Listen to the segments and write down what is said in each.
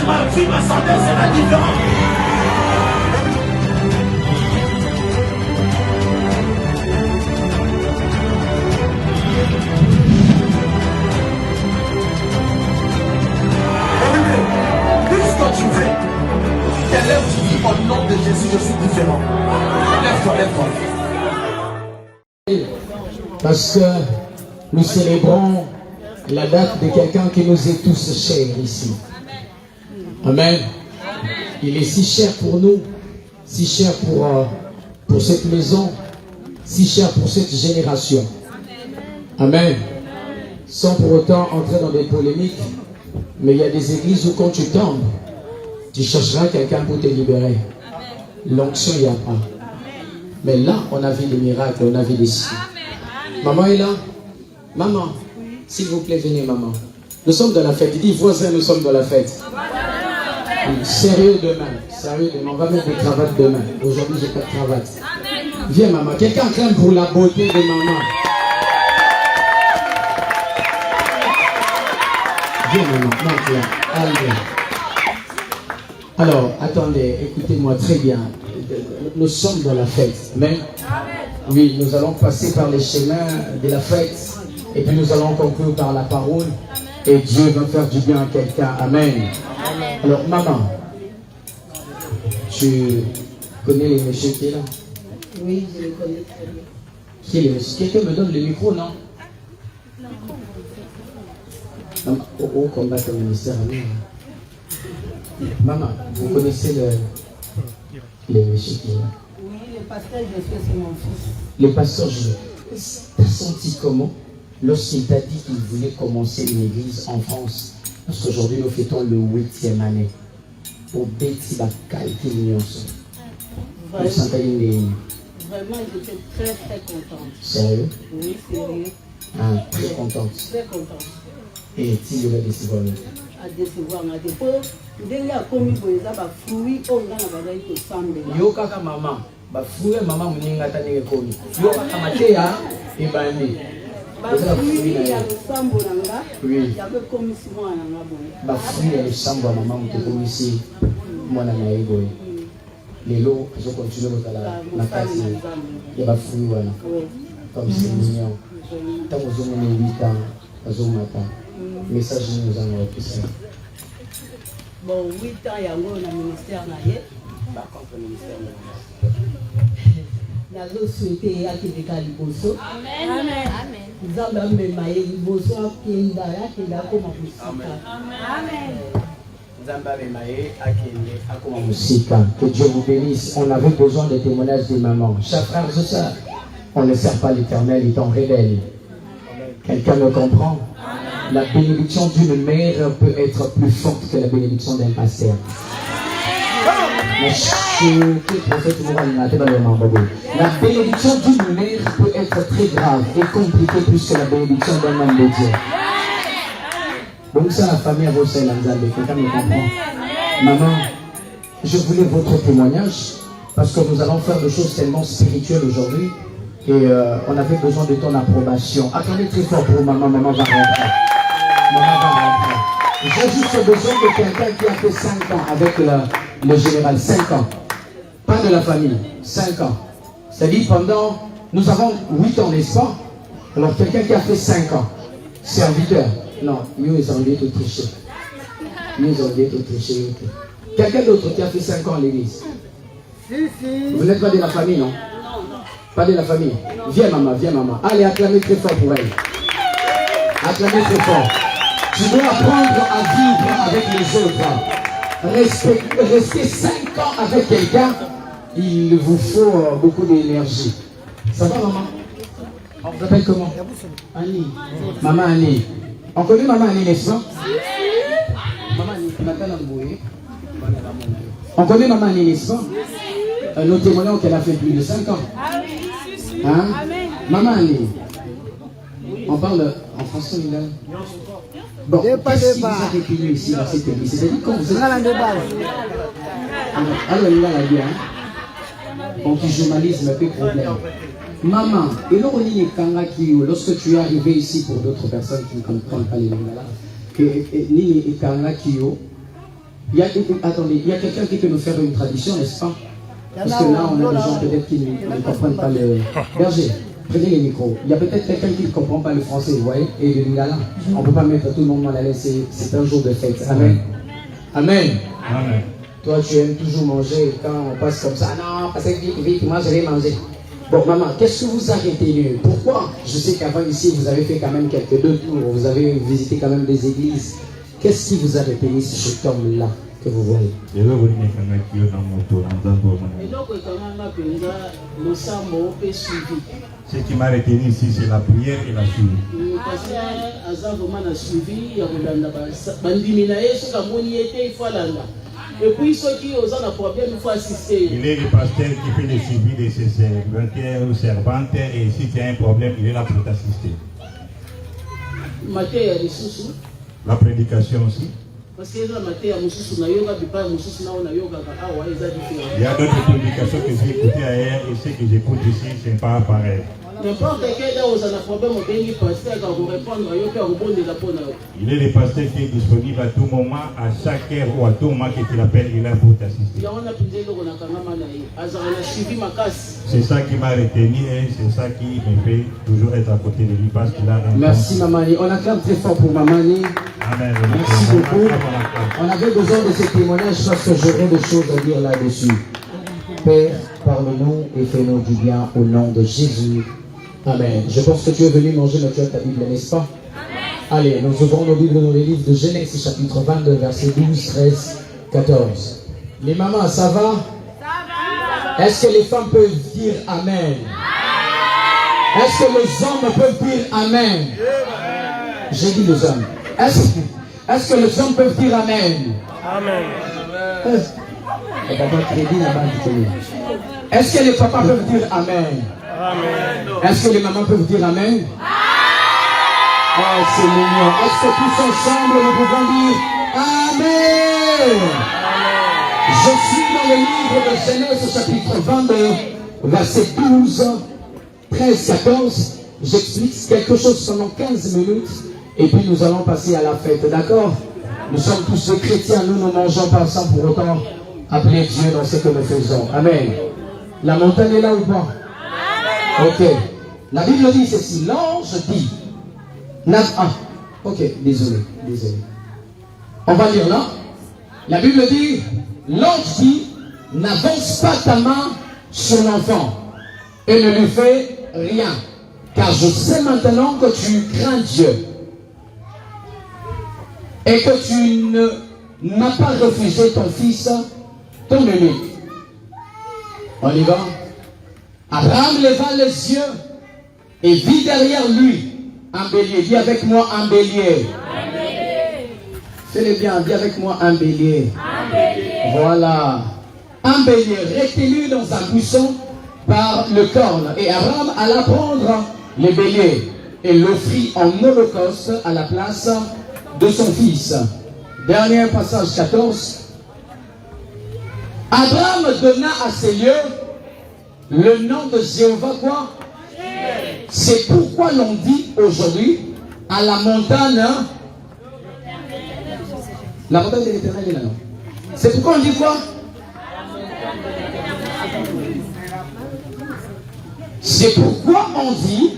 ma vie, ma santé, c'est la différence. Qu'est-ce que tu fais? Tu te lèves, tu dis au nom de Jésus, je suis différent. Lève-toi, lève-toi. Parce que nous célébrons la date de quelqu'un qui nous est tous cher ici. Amen. Il est si cher pour nous, si cher pour cette maison, si cher pour cette génération. Amen. Sans pour autant entrer dans des polémiques, mais il y a des églises où quand tu tombes, tu chercheras quelqu'un pour te libérer. L'onction, il n'y a pas. Mais là, on a vu des miracles, on a vu des signes. Maman est là? Maman, s'il vous plaît, venez, maman. Nous sommes dans la fête. Il dit, voisin, nous sommes dans la fête. Sérieux demain. Sérieux demain. On va mettre des cravates demain. Aujourd'hui, j'ai pas de cravate. Viens, maman. Quelqu'un craint pour la beauté de maman. Viens, maman. Monte là. Allez. Alors, attendez, écoutez-moi très bien. Nous sommes dans la fête. Amen. Oui, nous allons passer par les chemins de la fête. Et puis nous allons conclure par la parole. Et Dieu va faire du bien à quelqu'un. Amen. Alors, maman, tu connais les messieurs qui est là? Oui, je les connais très bien. Qui est le monsieur? Quelqu'un me donne le micro, non? Maman, au combat au ministère. Maman, vous connaissez les messieurs qui est là? Oui, le pasteur, je sais, c'est mon fils. Le pasteur, t'as senti comment lorsqu'il t'a dit qu'il voulait commencer une église en France? Parce qu'aujourd'hui, nous fêtons le 8e année. Pour Betty Bakal, qui nous Vraiment, j'étais très très contente. Sérieux? Oui, sérieux. Ah, très contente. Très contente. Et tu vas décevoir. À décevoir, à défaut. Dès a commis pour les fruits, on a la de sambela. Yo kaka maman, fruit maman mninga tani komi. Yo kaka matea et bandi. Fruit il y a le sambo nanga. Oui. Il y avait commis moi nanga bon. Fruit il y a le sambo maman mte komi si moi na naïgo. Les lots, je continue la case. Il y a fruit voilà. Comme c'est mignon. Tant que vous avez 8 ans, vous avez matin. Message nous en a plus. Bon, 8 ans, il y a un ministère. Par contre, le ministère. Nous avons souhaité à Kideka Liboso. Amen. Amen. Nous avons même maillé Liboso à Kindaya, Kidaka comme Amen. Que Dieu vous bénisse. On avait besoin des témoignages des mamans. Chers frères et sœurs, on ne sert pas l'Éternel étant rebelle. Quelqu'un me comprend? La bénédiction d'une mère peut être plus forte que la bénédiction d'un pasteur. La bénédiction d'une mère peut être très grave et compliquée plus que la bénédiction d'un homme de Dieu. Donc ça, la famille a vos sœurs, quelqu'un me comprend? Maman, je voulais votre témoignage parce que nous allons faire des choses tellement spirituelles aujourd'hui et on avait besoin de ton approbation. Attendez très fort pour maman, maman va rentrer. Maman va rentrer. J'ai juste besoin de quelqu'un qui a fait 5 ans avec le général. 5 ans. Pas de la famille. 5 ans. C'est-à-dire pendant... Nous avons 8 ans, n'est-ce pas? Alors quelqu'un qui a fait 5 ans. Serviteur. Non, mieux ils ont dit tout tricher. Mieux ils ont dit tout tricher. Quelqu'un d'autre qui a fait 5 ans à l'église? Vous n'êtes pas de la famille, non? Pas de la famille. Viens maman, viens maman. Allez, acclamez très fort pour elle. Acclamez très fort. Tu dois apprendre à vivre avec les autres. Rester 5 ans avec quelqu'un, il vous faut beaucoup d'énergie. Ça va maman? On vous appelle comment? Annie. Maman Annie. On connaît maman Annie, n'est-ce pas? Maman Annie, on connaît maman Annie, n'est-ce pas? Nous témoignons qu'elle a fait plus de 5 ans. Hein? Maman Annie. On parle en français, il a... Bon, qu'est-ce qui vous a retenu ici dans cette église? C'est-à-dire quand vous êtes... Alors, il a dit, hein? Anti-journalisme, peu de problème. Maman, et lorsque tu es arrivé ici pour d'autres personnes qui ne comprennent pas les langues là, Attendez, il y a quelqu'un qui peut nous faire une tradition, n'est-ce pas? Parce que là, on a des gens peut-être qui ne comprennent pas le... Berger, prenez les micros. Il y a peut-être quelqu'un qui ne comprend pas le français, vous voyez, et le lingala. On ne peut pas mettre tout le monde mal à l'aise, c'est un jour de fête. Amen. Amen. Amen. Toi, tu aimes toujours manger, quand on passe comme ça, non, parce que vite, moi je vais manger. Bon, maman, qu'est-ce que vous a retenu? Pourquoi? Je sais qu'avant ici, vous avez fait quand même quelques 2 tours, vous avez visité quand même des églises. Qu'est-ce qui vous a retenu sur cet homme-là que vous voyez? Ce qui m'a retenu ici, c'est la prière et la suivi. Et puis ceux qui ont un problème, il faut assister. Il est le pasteur qui fait le suivi de ses serviteurs ou servantes et si tu as un problème, il est là pour t'assister. La prédication aussi. Il y a d'autres prédications que j'ai écoutées ailleurs et ce que j'écoute ici, ce n'est pas pareil. N'importe quel là où ça a un problème, on peut pasteur quand vous répondre, il y a il est le pasteur qui est disponible à tout moment, à chaque heure ou à tout moment que tu l'appelles, il est là pour t'assister. C'est ça qui m'a retenu et c'est ça qui me fait toujours être à côté de lui parce qu'il a un... Merci Mamani. On acclame très fort pour Mamani. Amen. Merci beaucoup. On avait besoin de ces témoignages parce que j'aurais des choses à dire là-dessus. Père, parle-nous et fais-nous du bien au nom de Jésus. Amen. Je pense que tu es venu manger, mais tu as ta Bible, n'est-ce pas? Allez, nous ouvrons nos Bibles dans les livres de Genèse, chapitre 22, versets 12, 13, 14. Les mamans, ça va? Est-ce que les femmes peuvent dire Amen? Est-ce que les hommes peuvent dire Amen? J'ai dit les hommes. Est-ce que les hommes peuvent dire Amen? Amen. Est-ce que les papas peuvent dire Amen? Amen. Est-ce que les mamans peuvent dire Amen? Oh, c'est mignon. Est-ce que tous ensemble nous pouvons dire Amen? Je suis dans le livre de Genèse, chapitre 22, verset 12, 13, 14. J'explique quelque chose pendant 15 minutes et puis nous allons passer à la fête, d'accord? Nous sommes tous des chrétiens, nous ne mangeons pas sans pour autant appeler Dieu dans ce que nous faisons. Amen. La montagne est là ou pas? Ok. La Bible dit ceci. L'ange dit. Ok, désolé. On va lire là. La Bible dit, l'ange dit, n'avance pas ta main sur l'enfant et ne lui fais rien. Car je sais maintenant que tu crains Dieu et que tu ne m'as pas refusé ton fils, ton unique. On y va. Abraham leva les yeux et vit derrière lui un bélier. Dis avec moi un bélier. Fais-le bien, dis avec moi un bélier. Voilà. Un bélier retenu dans un buisson par le corne. Et Abraham alla prendre le bélier et l'offrit en holocauste à la place de son fils. Dernier passage 14. Abraham donna à ces lieux le nom de Jéhovah quoi? C'est pourquoi l'on dit aujourd'hui à la montagne. La montagne de l'Éternel est là, non? C'est pourquoi on dit quoi? C'est pourquoi on dit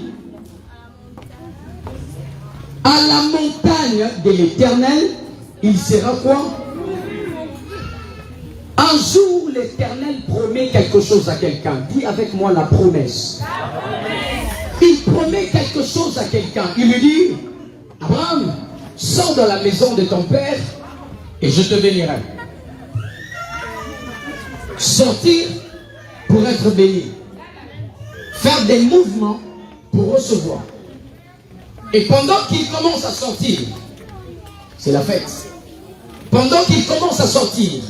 à la montagne de l'Éternel, il sera quoi? Un jour, l'Éternel promet quelque chose à quelqu'un. Dis avec moi la promesse. Il promet quelque chose à quelqu'un. Il lui dit, Abraham, sors de la maison de ton père et je te bénirai. Sortir pour être béni. Faire des mouvements pour recevoir. Et pendant qu'il commence à sortir, c'est la fête. Pendant qu'il commence à sortir,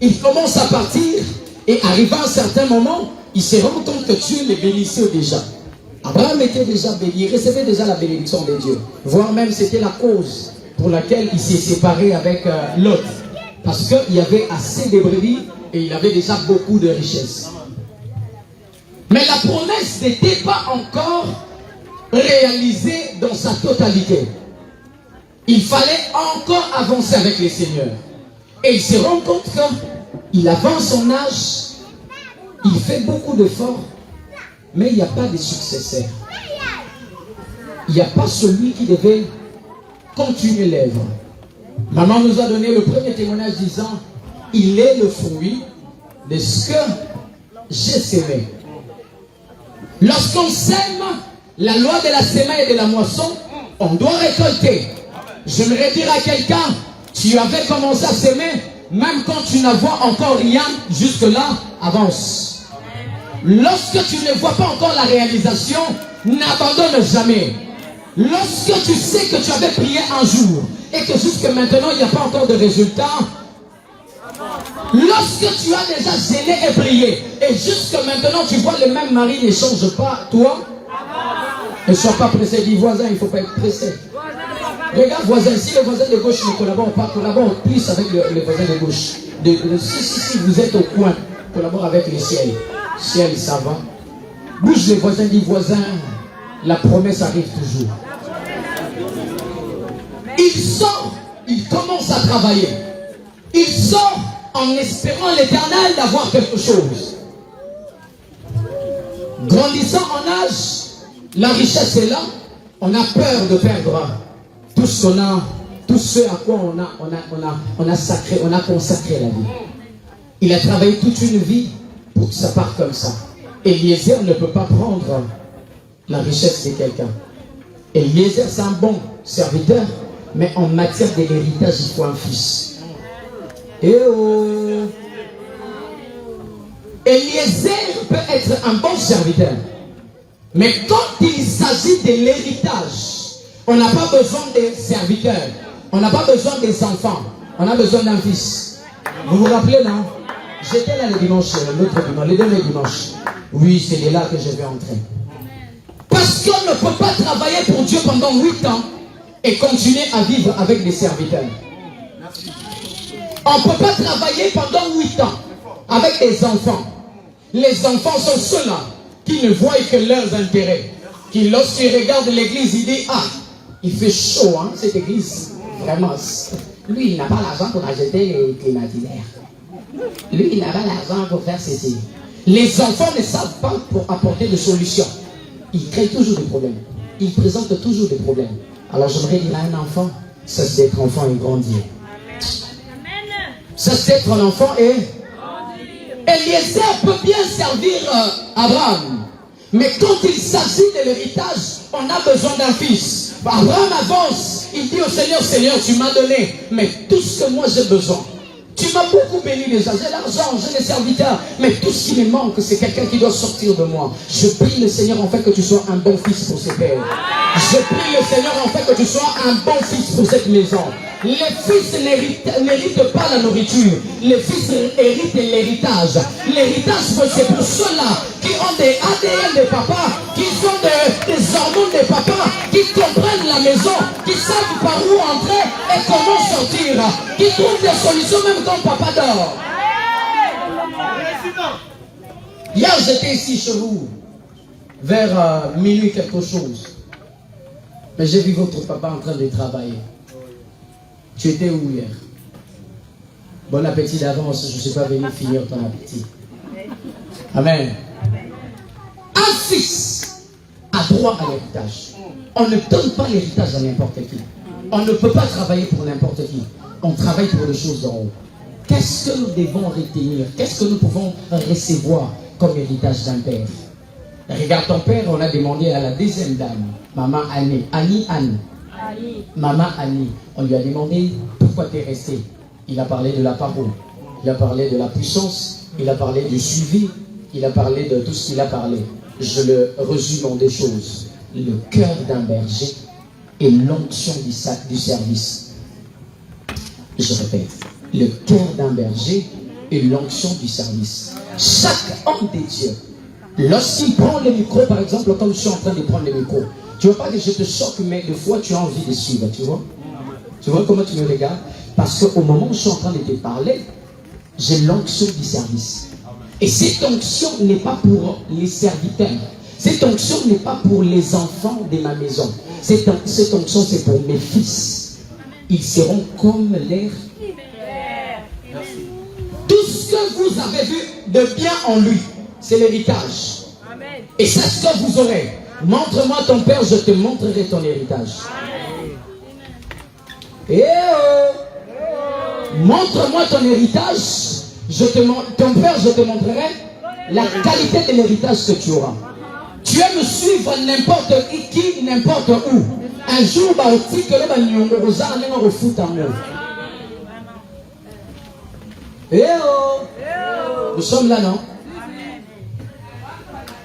il commence à partir et arrivé à un certain moment, il se rend compte que Dieu les bénissait déjà. Abraham était déjà béni, il recevait déjà la bénédiction de Dieu. Voire même c'était la cause pour laquelle il s'est séparé avec Lot. Parce qu'il y avait assez de brebis et il avait déjà beaucoup de richesses. Mais la promesse n'était pas encore réalisée dans sa totalité. Il fallait encore avancer avec le Seigneur. Et il se rend compte qu'il avance son âge, il fait beaucoup d'efforts, mais il n'y a pas de successeur. Il n'y a pas celui qui devait continuer l'œuvre. Maman nous a donné le premier témoignage disant, il est le fruit de ce que j'ai sémé. Lorsqu'on sème, la loi de la semaine et de la moisson, on doit récolter. J'aimerais dire à quelqu'un, tu avais commencé à s'aimer, même quand tu n'as vois encore rien, jusque-là, avance. Lorsque tu ne vois pas encore la réalisation, n'abandonne jamais. Lorsque tu sais que tu avais prié un jour, et que jusque maintenant, il n'y a pas encore de résultat, lorsque tu as déjà gêné et prié, et jusque maintenant, tu vois le même mari ne change pas, toi, ne sois pas pressé, dis voisin, il ne faut pas être pressé. Regarde voisin, si le voisin de gauche ne collabore pas, collabore plus avec le voisin de gauche. Si vous êtes au coin, collabore avec le ciel. Ciel, ça va. Bouge les voisins, dis voisin, la promesse arrive toujours. Il sort, il commence à travailler. Il sort en espérant l'Éternel d'avoir quelque chose. Grandissant en âge, la richesse est là, on a peur de perdre tout ce qu'on a, tout ce à quoi on a consacré la vie. Il a travaillé toute une vie pour que ça parte comme ça. Eliezer ne peut pas prendre la richesse de quelqu'un. Eliezer, c'est un bon serviteur, mais en matière de l'héritage, il faut un fils. Et Eliezer peut être un bon serviteur, mais quand il s'agit de l'héritage, on n'a pas besoin des serviteurs, on n'a pas besoin des enfants, on a besoin d'un fils. Vous vous rappelez, non? J'étais là le dimanche, l'autre dimanche, le dernier dimanche. Oui, c'est là que je vais entrer. Parce qu'on ne peut pas travailler pour Dieu pendant 8 ans et continuer à vivre avec des serviteurs. On ne peut pas travailler pendant 8 ans avec des enfants. Les enfants sont ceux-là qui ne voient que leurs intérêts. Qui, lorsqu'ils regardent l'église, ils disent, ah, il fait chaud, hein, cette église. Vraiment. Lui, il n'a pas l'argent pour acheter les climatiseurs. Lui, il n'a pas l'argent pour faire ceci. Les enfants ne savent pas pour apporter des solutions. Ils créent toujours des problèmes. Ils présentent toujours des problèmes. Alors j'aimerais dire à un enfant, ça c'est d'être enfant et grandir. Ça c'est d'être un enfant et Eliezer peut bien servir Abraham. Mais quand il s'agit de l'héritage, on a besoin d'un fils. Abraham avance. Il dit au Seigneur, Seigneur, tu m'as donné, mais tout ce que moi j'ai besoin. Tu m'as beaucoup béni déjà, j'ai l'argent, j'ai les serviteurs, mais tout ce qui me manque, c'est quelqu'un qui doit sortir de moi. Je prie le Seigneur en fait que tu sois un bon fils pour ses pères. Je prie le Seigneur en fait que tu sois un bon fils pour cette maison. Les fils n'héritent pas la nourriture, les fils héritent l'héritage. L'héritage, c'est pour ceux-là qui ont des ADN de papa, qui ont des hormones de papa, qui comprennent la maison, qui savent par où entrer et comment sortir, qui trouvent des solutions même quand papa dort. Hier, j'étais ici chez vous, vers minuit quelque chose. Mais j'ai vu votre papa en train de travailler. Tu étais où hier? Bon appétit d'avance, je ne suis pas venu finir ton appétit. Amen. Un fils a droit à l'héritage. On ne donne pas l'héritage à n'importe qui. On ne peut pas travailler pour n'importe qui. On travaille pour les choses d'en haut. Qu'est-ce que nous devons retenir? Qu'est-ce que nous pouvons recevoir comme héritage d'un père? Regarde ton père, on a demandé à la deuxième dame, Maman Annie, Annie. Maman Annie, on lui a demandé pourquoi tu es resté. Il a parlé de la parole, il a parlé de la puissance, il a parlé du suivi, il a parlé de tout ce qu'il a parlé. Je le résume en deux choses. Le cœur d'un berger et l'onction du service. Je répète, le cœur d'un berger et l'onction du service. Chaque homme de Dieu, lorsqu'il prend le micro, par exemple, comme je suis en train de prendre le micro, tu ne veux pas que je te choque, mais des fois tu as envie de suivre, tu vois? Tu vois comment tu me regardes? Parce qu'au moment où je suis en train de te parler, j'ai l'onction du service. Et cette onction n'est pas pour les serviteurs. Cette onction n'est pas pour les enfants de ma maison. Cette onction, c'est pour mes fils. Ils seront comme l'air. avez vu de bien en lui. C'est l'héritage. Et c'est ce que vous aurez. Montre-moi ton père, je te montrerai ton héritage. Et montre-moi ton héritage, ton père, je te montrerai la qualité de l'héritage que tu auras. Tu aimes me suivre n'importe qui, n'importe où. Un jour, nous sommes là, non?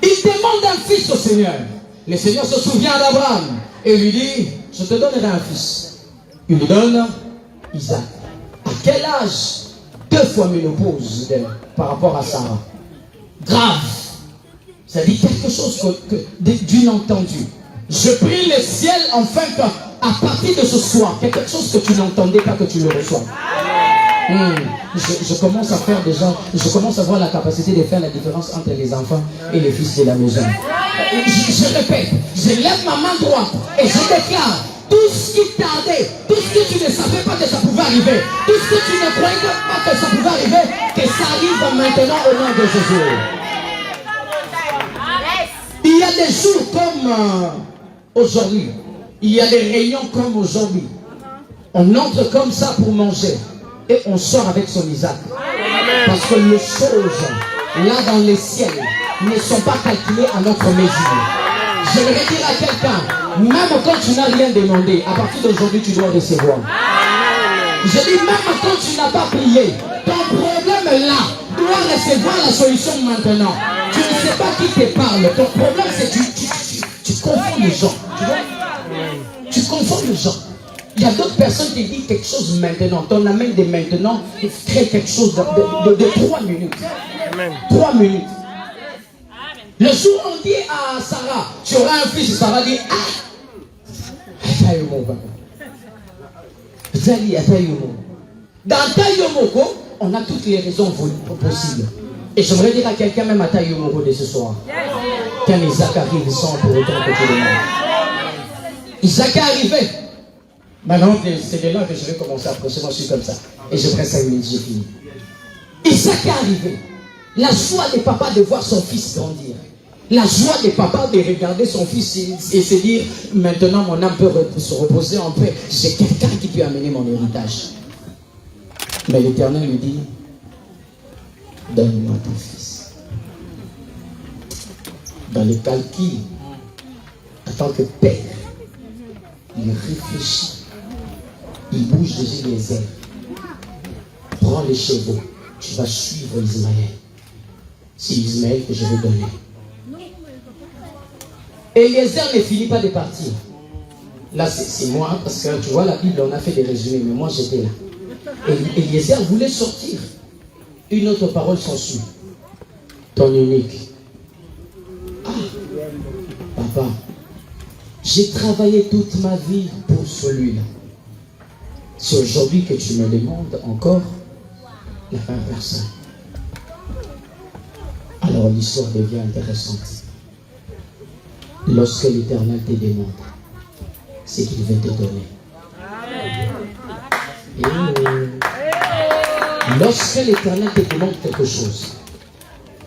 Il demande un fils au Seigneur. Le Seigneur se souvient d'Abraham et lui dit, je te donnerai un fils. Il lui donne Isaac. À quel âge? 2 fois ménopause par rapport à Sarah. Grave. Ça dit quelque chose d'inentendu. Je prie le ciel enfin qu'à partir de ce soir, quelque chose que tu n'entendais pas, que tu le reçois. Je commence à faire déjà, je commence à avoir la capacité de faire la différence entre les enfants et les fils de la maison. Je répète, je lève ma main droite et je déclare tout ce qui tardait, tout ce que tu ne savais pas que ça pouvait arriver, tout ce que tu ne croyais pas que ça pouvait arriver, que ça arrive maintenant au nom de Jésus. Il y a des jours comme aujourd'hui, il y a des réunions comme aujourd'hui. On entre comme ça pour manger. Et on sort avec son Isaac. Parce que les choses, là dans les ciels, ne sont pas calculées à notre mesure. Je vais dire à quelqu'un, même quand tu n'as rien demandé, à partir d'aujourd'hui, tu dois recevoir. Je dis, même quand tu n'as pas prié, ton problème là doit recevoir la solution maintenant. Tu ne sais pas qui te parle. Ton problème, c'est que tu confonds les gens. Tu confonds les gens. Il y a d'autres personnes qui disent quelque chose maintenant. Ton amène de maintenant crée quelque chose de 3 minutes. Amen. 3 minutes. Le jour où on dit à Sarah, tu auras un fils, Sarah dit, dans Taïomoko, on a toutes les raisons possibles. Et j'aimerais dire à quelqu'un, même à Taïomoko de ce soir, quand Isaac arrive sans pour autant que tu le montres. Isaac est arrivé. Maintenant, c'est de là que je vais commencer à prêcher. Moi, je suis comme ça. Et je presse 5 minutes, j'ai fini. Isaac est arrivé. La joie des papas de voir son fils grandir. La joie des papas de regarder son fils et se dire, maintenant mon âme peut se reposer en paix. J'ai quelqu'un qui peut amener mon héritage. Mais l'Éternel lui dit, donne-moi ton fils. Dans le calcul, en tant que père, il réfléchit. Il bouge déjà les ailes. Prends les chevaux. Tu vas suivre Ismaël. C'est Ismaël que je vais donner. Eliezer ne finit pas de partir. Là, c'est moi, parce que tu vois, la Bible, on a fait des résumés, mais moi, j'étais là. Et Eliezer voulait sortir. Une autre parole s'ensuit. Ton unique. Ah, papa, j'ai travaillé toute ma vie pour celui-là. C'est aujourd'hui que tu me demandes encore la fin personne. Alors l'histoire devient intéressante. Lorsque l'Éternel te demande, c'est qu'il veut te donner. Lorsque l'Éternel te demande quelque chose,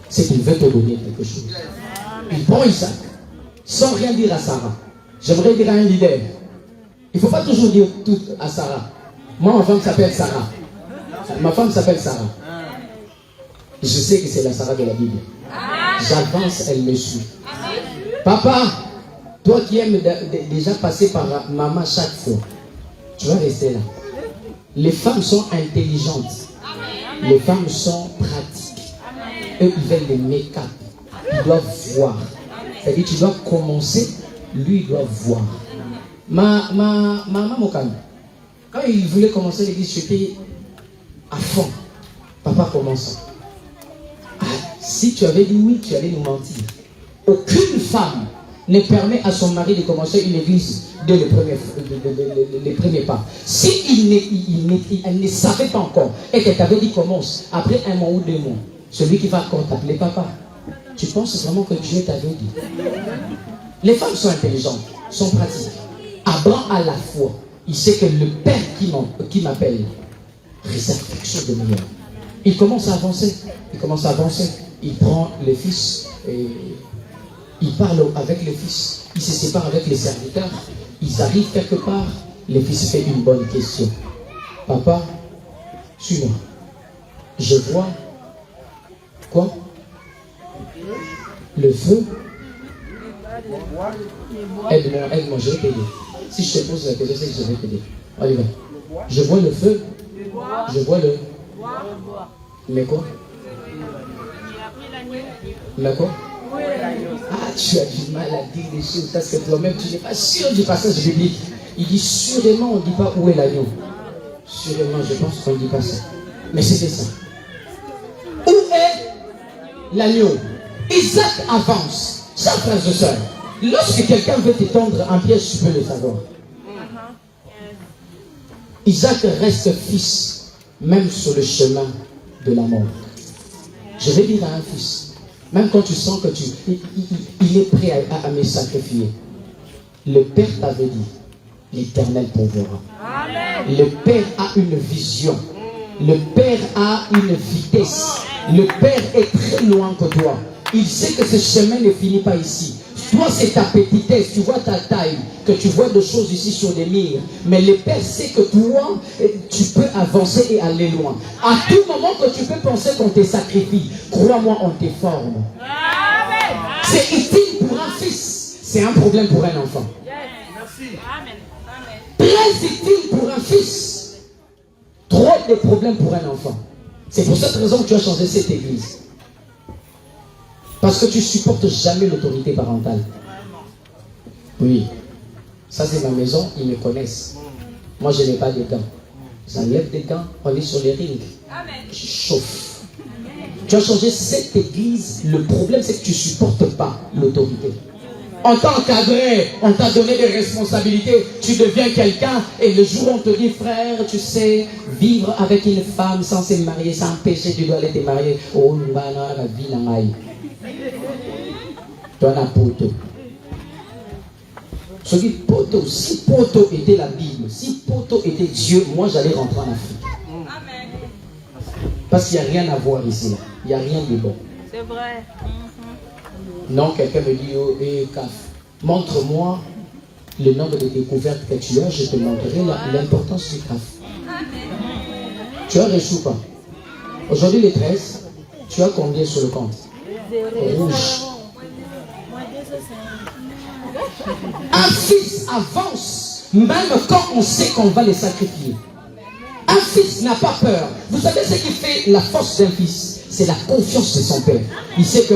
c'est qu'il veut te donner quelque chose. Il prend Isaac, sans rien dire à Sarah. J'aimerais dire à un leader, il ne faut pas toujours dire tout à Sarah. Moi, ma femme s'appelle Sarah. Ma femme s'appelle Sarah. Je sais que c'est la Sarah de la Bible. J'avance, elle me suit. Papa, toi qui aimes déjà passer par maman chaque fois, tu vas rester là. Les femmes sont intelligentes. Les femmes sont pratiques. Eux, ils veulent les make-up. Ils doivent voir. C'est-à-dire, tu dois commencer, lui, il doit voir. Ma maman Mokane, quand il voulait commencer l'église, j'étais à fond. Papa commence. Ah, si tu avais dit oui, tu allais nous mentir. Aucune femme ne permet à son mari de commencer une église dès les premiers pas. Si elle ne savait pas encore et qu'elle t'avait dit commence, après 1 mois ou 2 mois, celui qui va encore t'appeler papa, tu penses vraiment que Dieu t'avait dit? Les femmes sont intelligentes, sont pratiques. Abraham a la foi. Il sait que le Père qui m'appelle réserve quelque chose de meilleur. Il commence à avancer. Il commence à avancer. Il prend les fils et il parle avec les fils. Il se sépare avec les serviteurs. Ils arrivent quelque part. Les fils fait une bonne question. Papa, suis-moi. Je vois quoi? Le feu. Aide-moi, je vais t'aider. Si je te pose la question, c'est que je vais t'aider. On y va. Je vois le feu. Je vois le... Mais quoi? Mais quoi? Ah, tu as du mal à dire des choses parce que toi-même, tu n'es pas sûr du passage biblique. Il dit sûrement, on ne dit pas où est l'agneau. Sûrement, je pense qu'on ne dit pas ça. Mais c'était ça. Où est l'agneau? Isaac avance. Chers frères et sœurs, lorsque quelqu'un veut t'étendre un piège, tu peux le savoir. Isaac reste fils, même sur le chemin de la mort. Je vais dire à un fils, même quand tu sens que il est prêt à me sacrifier, le Père t'avait dit, l'Éternel pourvoira. Le Père a une vision. Le Père a une vitesse. Le Père est très loin que toi. Il sait que ce chemin ne finit pas ici. Toi, c'est ta petitesse, tu vois ta taille, que tu vois des choses ici sur des murs. Mais le Père sait que toi, tu peux avancer et aller loin. À tout moment que tu peux penser qu'on te sacrifie, crois-moi, on te forme. C'est utile pour un fils, c'est un problème pour un enfant. Très utile pour un fils, trop de problèmes pour un enfant. C'est pour cette raison que tu as changé cette église. Parce que tu ne supportes jamais l'autorité parentale. Oui. Ça, c'est ma maison, ils me connaissent. Moi, je n'ai pas de gants. J'enlève des gants, on est sur les rings. Je chauffe. Tu as changé cette église. Le problème, c'est que tu ne supportes pas l'autorité. On t'a encadré, on t'a donné des responsabilités. Tu deviens quelqu'un et le jour où on te dit, frère, tu sais, vivre avec une femme sans se marier, sans péché, tu dois aller te marier. Oh, la vie n'a pas. Toi, la poteau. Je dis poteau. Si poteau était la Bible, si poteau était Dieu, moi j'allais rentrer en Afrique. Parce qu'il n'y a rien à voir ici. Il n'y a rien de bon. C'est vrai. Non, quelqu'un me dit, oh, Kaf, montre-moi le nombre de découvertes que tu as, je te montrerai l'importance du Kaf. Tu as reçu ou pas? Aujourd'hui, les 13, tu as combien sur le compte? Rouge. Un fils avance, même quand on sait qu'on va les sacrifier. Un fils n'a pas peur. Vous savez ce qui fait la force d'un fils? C'est la confiance de son père. Il sait que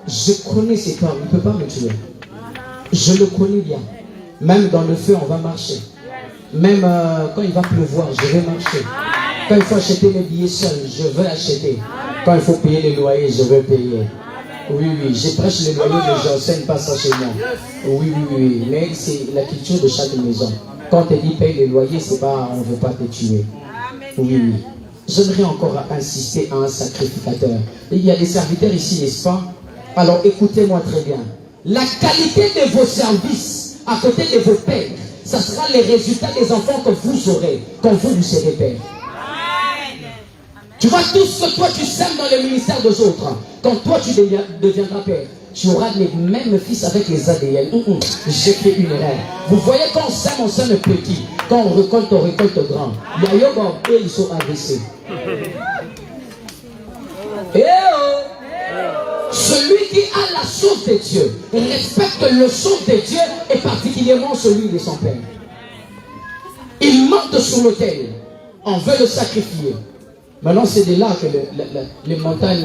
je connais cet homme, il ne peut pas me tuer. Je le connais bien. Même dans le feu, on va marcher. Même quand il va pleuvoir, je vais marcher. Quand il faut acheter mes billets seul, je veux acheter. Quand il faut payer les loyers, je veux payer. Oui, je prêche les loyers, mais je n'enseigne pas ça chez moi. Oui. Mais c'est la culture de chaque maison. Quand on te dit paye les loyers, c'est pas on ne veut pas te tuer. Oui. J'aimerais encore insister à un sacrificateur. Il y a des serviteurs ici, n'est-ce pas? Alors écoutez-moi très bien. La qualité de vos services à côté de vos pères, ça sera les résultats des enfants que vous aurez quand vous serez père. Tu vois tout ce que toi tu sèmes dans le ministère des autres. Quand toi tu deviendras père, tu auras les mêmes fils avec les ADN. J'ai fait une erreur. Vous voyez quand on sème petit. Quand on récolte grand. Il y a yoga et ils sont AVC. Celui qui a la source de Dieu respecte le source de Dieu et particulièrement celui de son père. Il monte sur l'autel. On veut le sacrifier. Maintenant, c'est de là que la montagne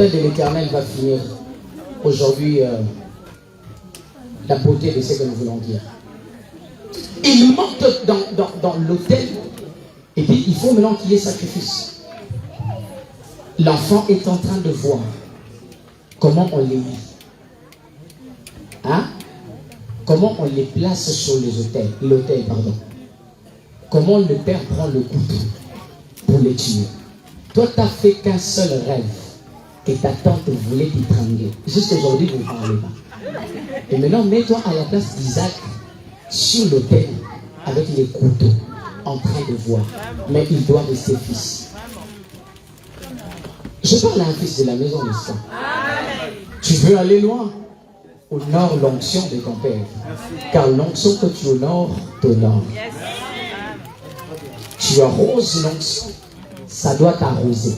de l'Éternel va finir. Aujourd'hui, la beauté de ce que nous voulons dire. Il monte dans l'autel et puis il faut maintenant qu'il y ait sacrifice. L'enfant est en train de voir comment on les lit. Hein? Comment on les place sur l'autel, pardon. Comment le père prend le couteau pour les tuer. Toi, tu n'as fait qu'un seul rêve et ta tante voulait t'étrangler. Juste aujourd'hui, vous ne parlez pas. Et maintenant, mets-toi à la place d'Isaac sur l'autel avec les couteaux en train de voir. Mais il doit rester fils. Je parle à un fils de la maison, n'est-ce pas? Tu veux aller loin? Honore l'onction de ton père. Car l'onction que tu honores t'honore. Tu arroses l'onction, ça doit t'arroser.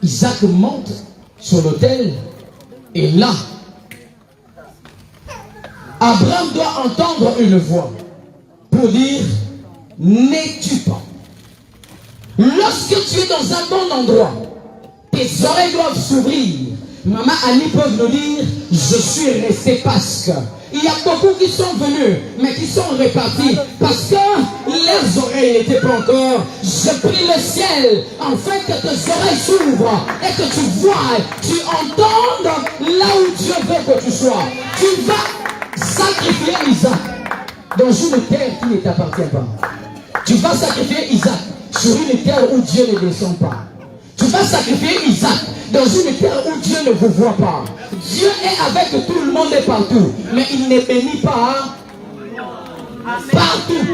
Isaac monte sur l'autel et là, Abraham doit entendre une voix pour dire, n'es-tu pas? Lorsque tu es dans un bon endroit, tes oreilles doivent s'ouvrir. Maman Annie peut nous dire, je suis resté parce que. Il y a beaucoup qui sont venus, mais qui sont répartis parce que leurs oreilles n'étaient pas encore. Je prie le ciel, afin que tes oreilles s'ouvrent et que tu vois, tu entendes là où Dieu veut que tu sois. Tu vas sacrifier Isaac dans une terre qui ne t'appartient pas. Tu vas sacrifier Isaac sur une terre où Dieu ne descend pas. Tu vas sacrifier Isaac dans une terre où Dieu ne vous voit pas. Dieu est avec tout le monde et partout, mais il ne bénit pas partout.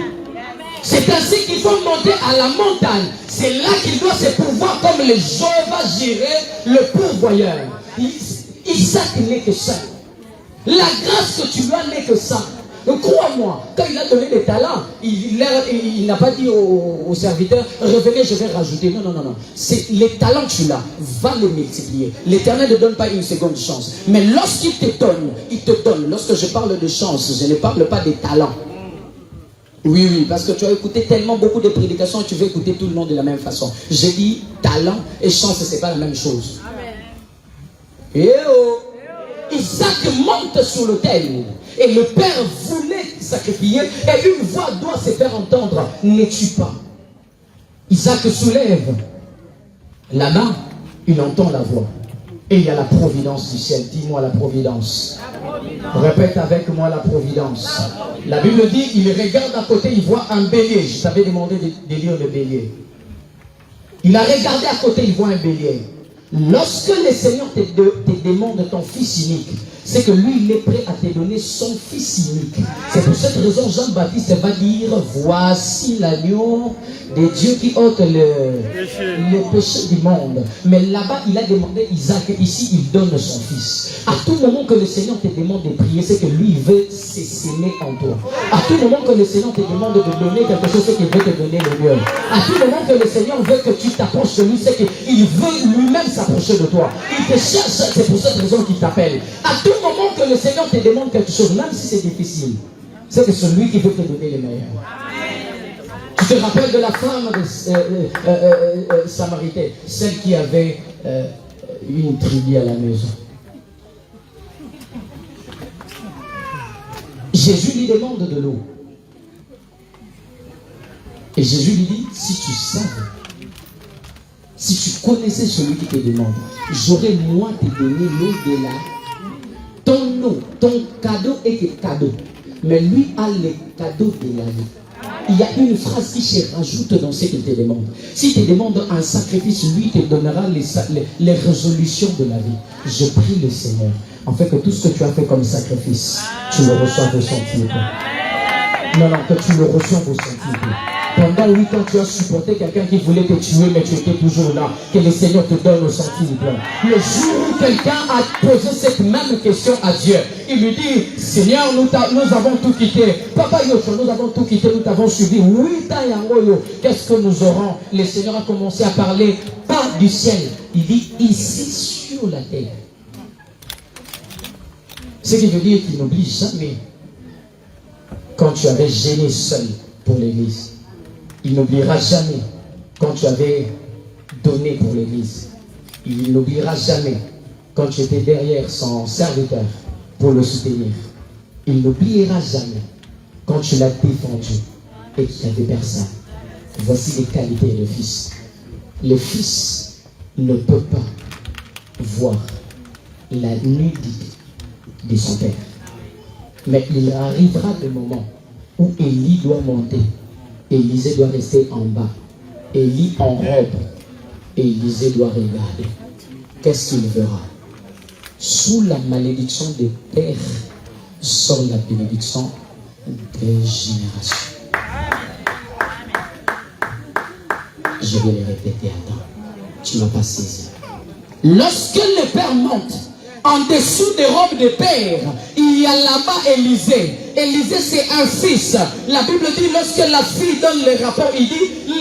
C'est ainsi qu'il faut monter à la montagne. C'est là qu'il doit se pourvoir comme le Jéhovah Jireh, le pourvoyeur. Isaac n'est que ça. La grâce que tu lui as n'est que ça. Donc crois-moi, quand il a donné des talents, il n'a pas dit aux serviteurs, revenez, je vais rajouter. Non, non, non, non. C'est les talents que tu as, va les multiplier. L'Éternel ne donne pas une seconde chance. Mais lorsqu'il te donne, il te donne. Lorsque je parle de chance, je ne parle pas des talents. Oui, oui, parce que tu as écouté tellement beaucoup de prédications et tu veux écouter tout le monde de la même façon. J'ai dit talent et chance, ce n'est pas la même chose. Amen. Isaac monte sur l'autel et le père voulait sacrifier et une voix doit se faire entendre. N'es-tu pas? Isaac soulève la main, il entend la voix et il y a la providence du ciel. Dis-moi la providence. Répète avec moi la providence. La Bible dit, il regarde à côté, il voit un bélier. Je t'avais demandé de lire le bélier. Il a regardé à côté, il voit un bélier. Lorsque le Seigneur te demande ton fils unique, c'est que lui, il est prêt à te donner son fils unique. C'est pour cette raison Jean-Baptiste va dire, voici l'agneau de Dieu qui ôte le péché du monde. Mais là-bas, il a demandé Isaac, ici, il donne son fils. À tout moment que le Seigneur te demande de prier, c'est que lui, il veut s'aimer en toi. À tout moment que le Seigneur te demande de donner quelque chose, c'est qu'il veut te donner le mieux. À tout moment que le Seigneur veut que tu t'approches de lui, c'est qu'il veut lui-même s'approcher de toi. Il te cherche, c'est pour cette raison qu'il t'appelle. À tout moment que le Seigneur te demande quelque chose, même si c'est difficile, c'est que c'est lui qui veut te donner le meilleur. Tu te rappelles de la femme samaritaine, celle qui avait une tribu à la maison. Jésus lui demande de l'eau. Et Jésus lui dit, si tu savais, si tu connaissais celui qui te demande, j'aurais moi te donner l'eau de la... Ton eau, ton cadeau est que cadeau. Mais lui a le cadeau de la vie. Il y a une phrase qui se rajoute dans ce qu'il te demande. S'il te demande un sacrifice, lui te donnera les résolutions de la vie. Je prie le Seigneur, en fait que tout ce que tu as fait comme sacrifice, tu le reçoives au centuple. Non, non, que tu le reçoives au centuple. Pendant 8 ans, tu as supporté quelqu'un qui voulait te tuer, mais tu étais toujours là. Que le Seigneur te donne au centuple. Le jour où quelqu'un a posé cette même question à Dieu, il lui dit, Seigneur, nous avons tout quitté. Papa Yocho, nous avons tout quitté, nous t'avons suivi. 8 ans Yangoyo, qu'est-ce que nous aurons? Le Seigneur a commencé à parler, pas du ciel. Il dit, ici sur la terre. Ce qui veut dire qu'il n'oublie jamais. Quand tu avais gêné seul pour l'église, il n'oubliera jamais quand tu avais donné pour l'église. Il n'oubliera jamais quand tu étais derrière son serviteur pour le soutenir. Il n'oubliera jamais quand tu l'as défendu et qu'il n'y avait personne. Voici les qualités de fils. Le fils ne peut pas voir la nudité de son père. Mais il arrivera le moment où Élie doit monter. Élisée doit rester en bas. Élie en robe. Élisée doit regarder. Qu'est-ce qu'il verra? Sous la malédiction des pères sort la bénédiction des générations. Je vais le répéter, attends. Tu ne m'as pas saisi. Lorsque le père monte, en dessous des robes de père, il y a là-bas Élisée. Élisée, c'est un fils. La Bible dit, lorsque la fille donne le rapport, il dit,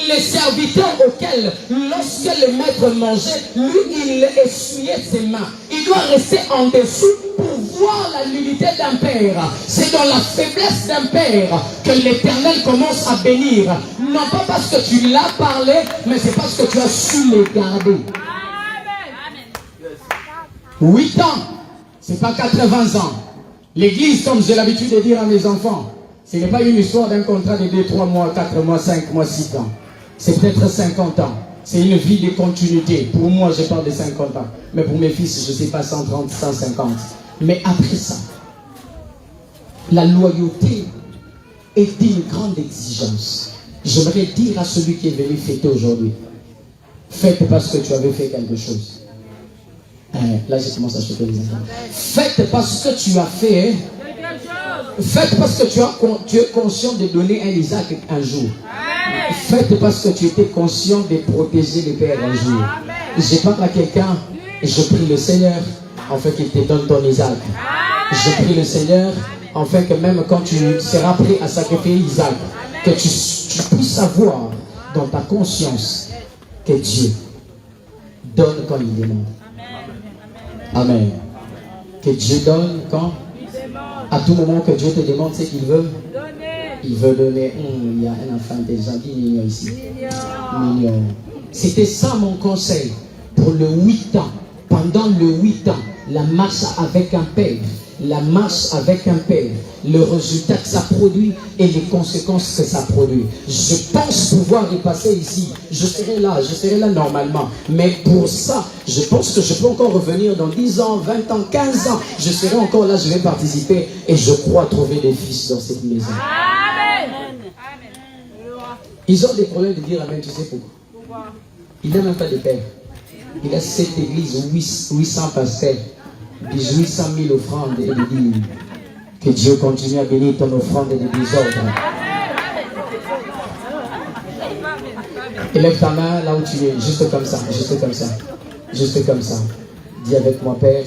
les serviteurs auxquels, lorsque le maître mangeait, lui, il essuyait ses mains. Il doit rester en dessous pour voir la nullité d'un père. C'est dans la faiblesse d'un père que l'Éternel commence à bénir. Non pas parce que tu l'as parlé, mais c'est parce que tu as su les garder. 8 ans, c'est pas 80 ans. L'église, comme j'ai l'habitude de dire à mes enfants, ce n'est pas une histoire d'un contrat de 2, 3 mois, 4 mois, 5 mois, 6 ans. C'est peut-être 50 ans. C'est une vie de continuité. Pour moi, je parle de 50 ans. Mais pour mes fils, je ne sais pas, 130, 150. Mais après ça, la loyauté est d'une grande exigence. J'aimerais dire à celui qui est venu fêter aujourd'hui, faites parce que tu avais fait quelque chose. Là, je commence à choquer les enfants. Faites parce que tu as fait. Faites parce que tu es conscient de donner un Isaac un jour. Faites parce que tu étais conscient de protéger le Père un jour. Je parle à quelqu'un et je prie le Seigneur afin qu'il te donne ton Isaac. Je prie le Seigneur afin que même quand tu seras prêt à sacrifier Isaac, que tu puisses savoir dans ta conscience que Dieu donne quand il demande. Amen. Que Dieu donne quand? À tout moment que Dieu te demande ce qu'il veut. Il veut donner. Il y a un enfant déjà mignon ici. Mignon. C'était ça mon conseil pour le 8 ans. Pendant le 8 ans, la marche avec un père. La marche avec un père, le résultat que ça produit et les conséquences que ça produit. Je pense pouvoir y passer ici. Je serai là normalement. Mais pour ça, je pense que je peux encore revenir dans 10 ans, 20 ans, 15 ans. Je serai encore là, je vais participer et je crois trouver des fils dans cette maison. Amen. Ils ont des problèmes de dire Amen, tu sais pourquoi? Il n'a même pas de père. Il a cette église, 800 pasteurs. 800 000 offrandes et de dire que Dieu continue à bénir ton offrande et de désordre. Élève ta main là où tu es, juste comme ça, juste comme ça, juste comme ça. Dis avec moi, Père,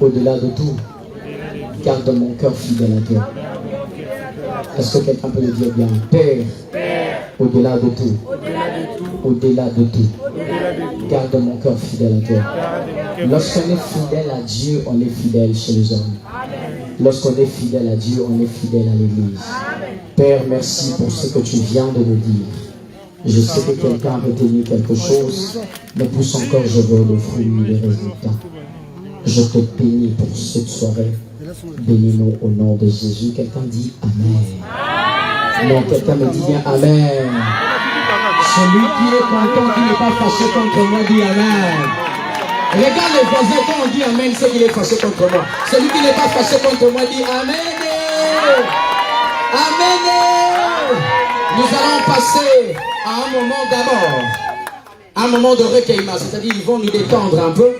au-delà de tout, garde mon cœur fidèle à toi. Est-ce que quelqu'un peut le dire bien? Père, au-delà de tout, au-delà de tout, garde mon cœur fidèle à toi. Lorsqu'on est fidèle à Dieu, on est fidèle chez les hommes. Lorsqu'on est fidèle à Dieu, on est fidèle à l'Église. Père, merci pour ce que tu viens de nous dire. Je sais que quelqu'un a retenu quelque chose, mais pousse encore, je veux le fruit, les résultats. Je te bénis pour cette soirée. Bénis-nous au nom de Jésus. Quelqu'un dit Amen. Non, quelqu'un me dit bien Amen. Celui qui est content, qui n'est pas fâché contre moi, dit Amen. Regarde les voisins, quand on dit Amen, c'est qu'il est fâché contre moi. Celui qui n'est pas fâché contre moi dit Amen. Amen. Nous allons passer à un moment d'abord, un moment de recueillement, c'est-à-dire ils vont nous détendre un peu.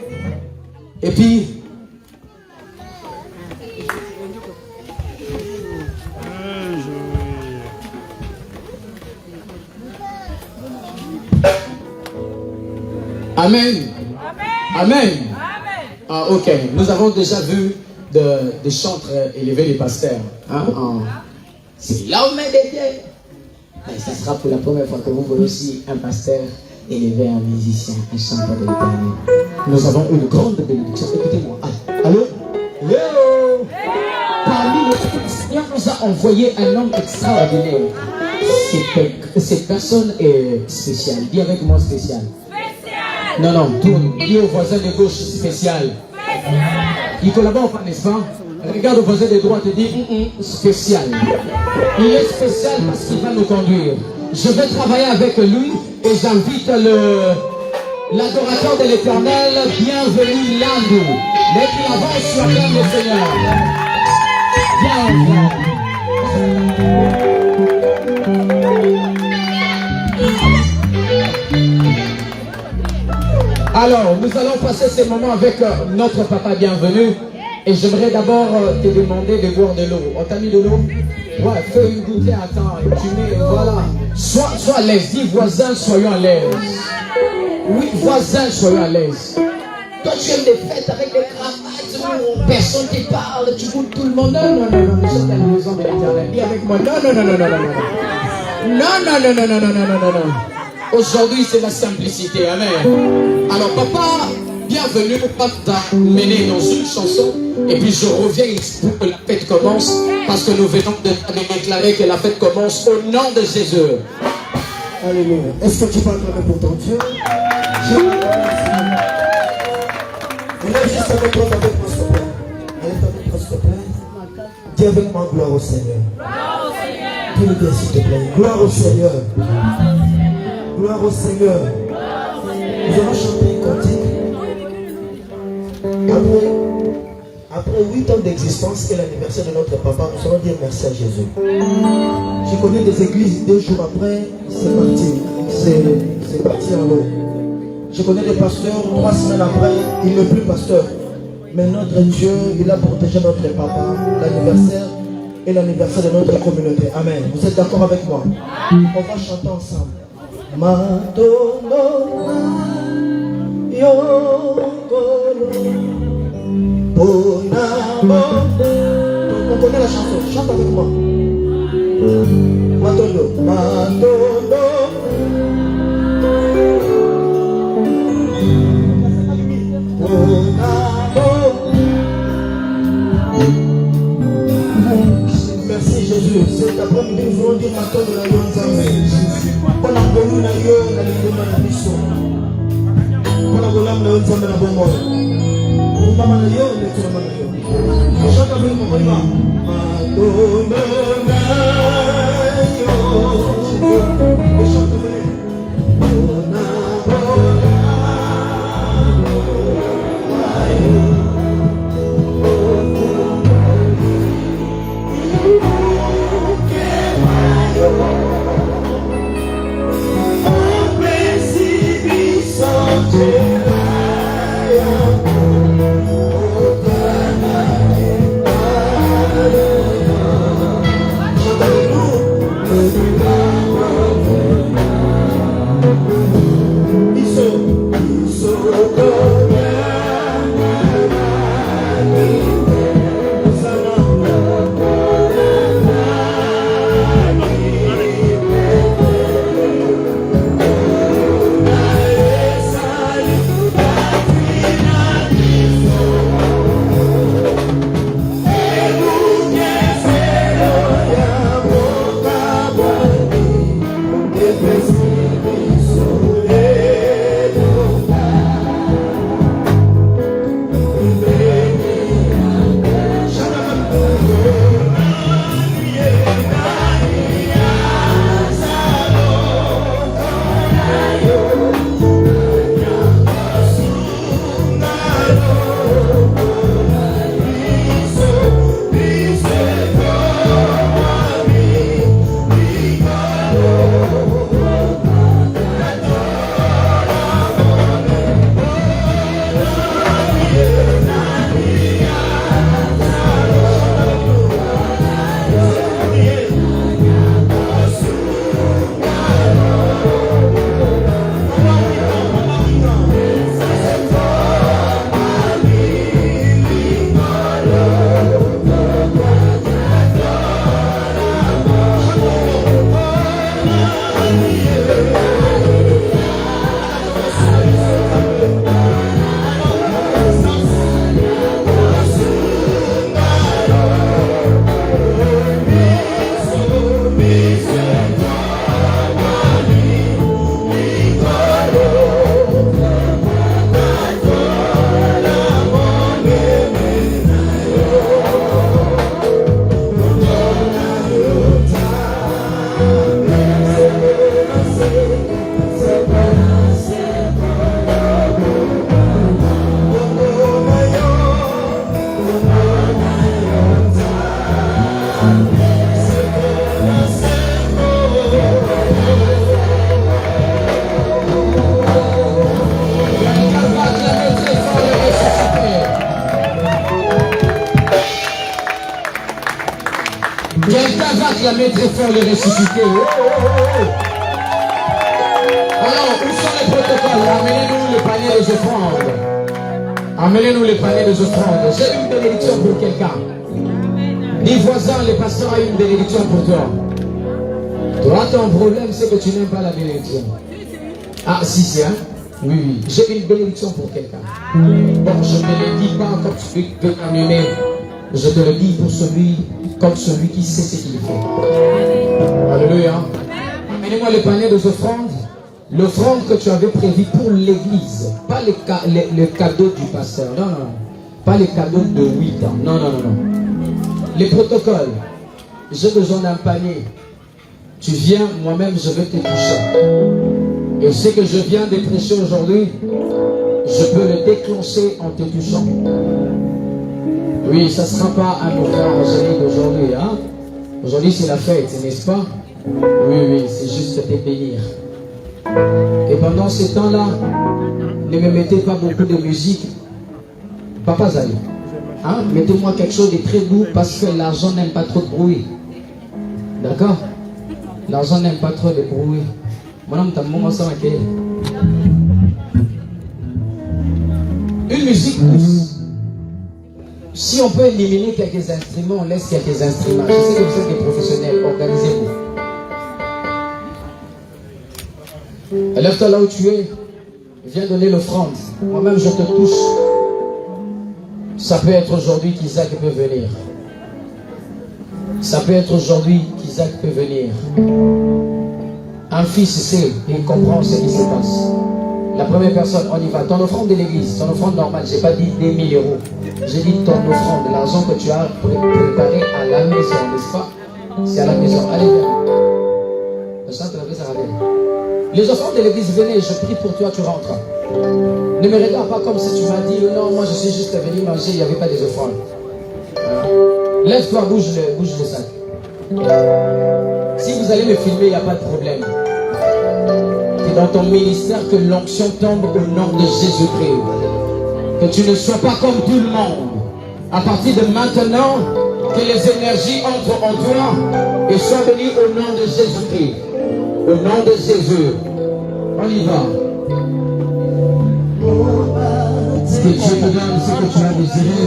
Et puis, Amen. Amen. Ah, ok. Nous avons déjà vu des chantres élever les pasteurs. Hein, c'est l'homme des dieux. Ça sera pour la première fois que vous voyez aussi un pasteur élever un musicien, un chanteur de l'Éternel. Nous avons une grande bénédiction. Écoutez-moi. Allô? Léo! Parmi les Seigneur nous a envoyé un homme extraordinaire. Cette personne est spéciale. Dis avec moi spécial. Non, non, tourne. Dis au voisin de gauche spécial. Il collabore pas, n'est-ce pas? Regarde au voisin de droite et dis spécial. Il est spécial parce qu'il va nous conduire. Je vais travailler avec lui et j'invite l'adorateur de l'Éternel, bienvenue Landou. Dès qu'il avance sur l'homme du Seigneur. Viens, Alors, nous allons passer ce moment avec notre papa bienvenu. Et j'aimerais d'abord te demander de boire de l'eau. On t'a mis de l'eau? Ouais, fais une bouteille, attends, et tu mets, voilà. Sois à l'aise, dis voisin, soyons à l'aise. Oui, voisin, soyons à l'aise. Toi, tu aimes des fêtes avec des cravates où personne ne te parle, tu goûtes tout le monde. Non, non, non, non, nous sommes dans la maison de l'Éternel. Dis avec moi, non, non, non, non, non, non, non. Non, non, non, non, non, non, non, non, non. Aujourd'hui, c'est la simplicité. Amen. Alors, papa, bienvenue. On va t'amener dans une chanson. Et puis, je reviens pour que la fête commence. Parce que nous venons de déclarer que la fête commence au nom de Jésus. Alléluia. Est-ce que tu peux acclamer pour ton Dieu? Élève juste avec toi, avec moi, s'il te plaît. Élève avec moi, s'il te plaît. Dis avec moi, gloire au Seigneur. Gloire au Seigneur. Dis-le bien, s'il te plaît. Gloire au Seigneur. Gloire au Seigneur. Nous allons chanter une cantique. Après 8 ans d'existence et l'anniversaire de notre papa, nous allons dire merci à Jésus. J'ai connu des églises, 2 jours après, c'est parti. C'est parti en l'eau. Je connais des pasteurs, 3 semaines après, il n'est plus pasteur. Mais notre Dieu, il a protégé notre papa, l'anniversaire et l'anniversaire de notre communauté. Amen. Vous êtes d'accord avec moi? On va chanter ensemble. Madonna, on connaît la chanson, chante avec moi. Madonna, Madonna. Merci Jésus. Cet après-midi, nous allons dire maintenant de la Yonzame. On a connu la Yon, la Lindema, la Bisso. On a connu la Yonzame, la Bombo. On a connu la Yon, la Yon. Chante avec moi, on y va. Madonna, Yon. Chante avec Acclamez très fort les ressuscités. Oh, oh, oh. Alors, où sont les protocoles? Ramenez-nous le panier des offrandes. Amenez-nous les paniers des offrandes. J'ai une bénédiction pour quelqu'un. Dis voisin, le pasteur a une bénédiction pour toi. Toi, ton problème, c'est que tu n'aimes pas la bénédiction. Ah, si, c'est hein? Oui, oui. J'ai une bénédiction pour quelqu'un. Bon, je ne te le dis pas comme celui qui peut t'animer. Je te le dis pour celui, comme celui qui sait ce qu'il fait. Alléluia. Amenez-moi le panier des offrandes. L'offrande que tu avais prévue pour l'église. Pas le cadeau du pasteur. Non, non, non. Pas les cadeaux de 8 ans. Non, non, non, non. Les protocoles. J'ai besoin d'un panier. Tu viens, moi-même, je vais te toucher. Et ce que je viens de prêcher aujourd'hui, je peux le déclencher en te touchant. Oui, ça ne sera pas un moment d'aujourd'hui. Hein? Aujourd'hui, c'est la fête, n'est-ce pas? Oui, oui, c'est juste te bénir. Et pendant ce temps-là, ne me mettez pas beaucoup de musique. Papa Zali, hein? Mettez-moi quelque chose de très doux parce que l'argent n'aime pas trop de bruit. D'accord? L'argent n'aime pas trop de bruit. Une musique douce. Si on peut éliminer quelques instruments, on laisse quelques instruments. Je sais que vous êtes des professionnels, organisez-vous. Lève-toi là où tu es. Viens donner l'offrande. Moi-même, je te touche. Ça peut être aujourd'hui qu'Isaac peut venir. Ça peut être aujourd'hui qu'Isaac peut venir. Un fils sait, il comprend ce qui se passe. La première personne, on y va. Ton offrande de l'église, ton offrande normale, je n'ai pas dit des 1000 euros. J'ai dit ton offrande, l'argent que tu as préparé à la maison, n'est-ce pas? C'est à la maison. Allez, viens. Les offrandes de l'église, venez, je prie pour toi, tu rentres. Ne me regarde pas comme si tu m'as dit, non, moi je suis juste venu manger, il n'y avait pas des offrandes. Lève-toi, bouge le sac. Si vous allez me filmer, il n'y a pas de problème. Que dans ton ministère, que l'onction tombe au nom de Jésus-Christ. Que tu ne sois pas comme tout le monde. À partir de maintenant, que les énergies entrent en toi et soient bénies au nom de Jésus-Christ. Au nom de Jésus. On y va. Que Dieu te donne ce que tu as désiré.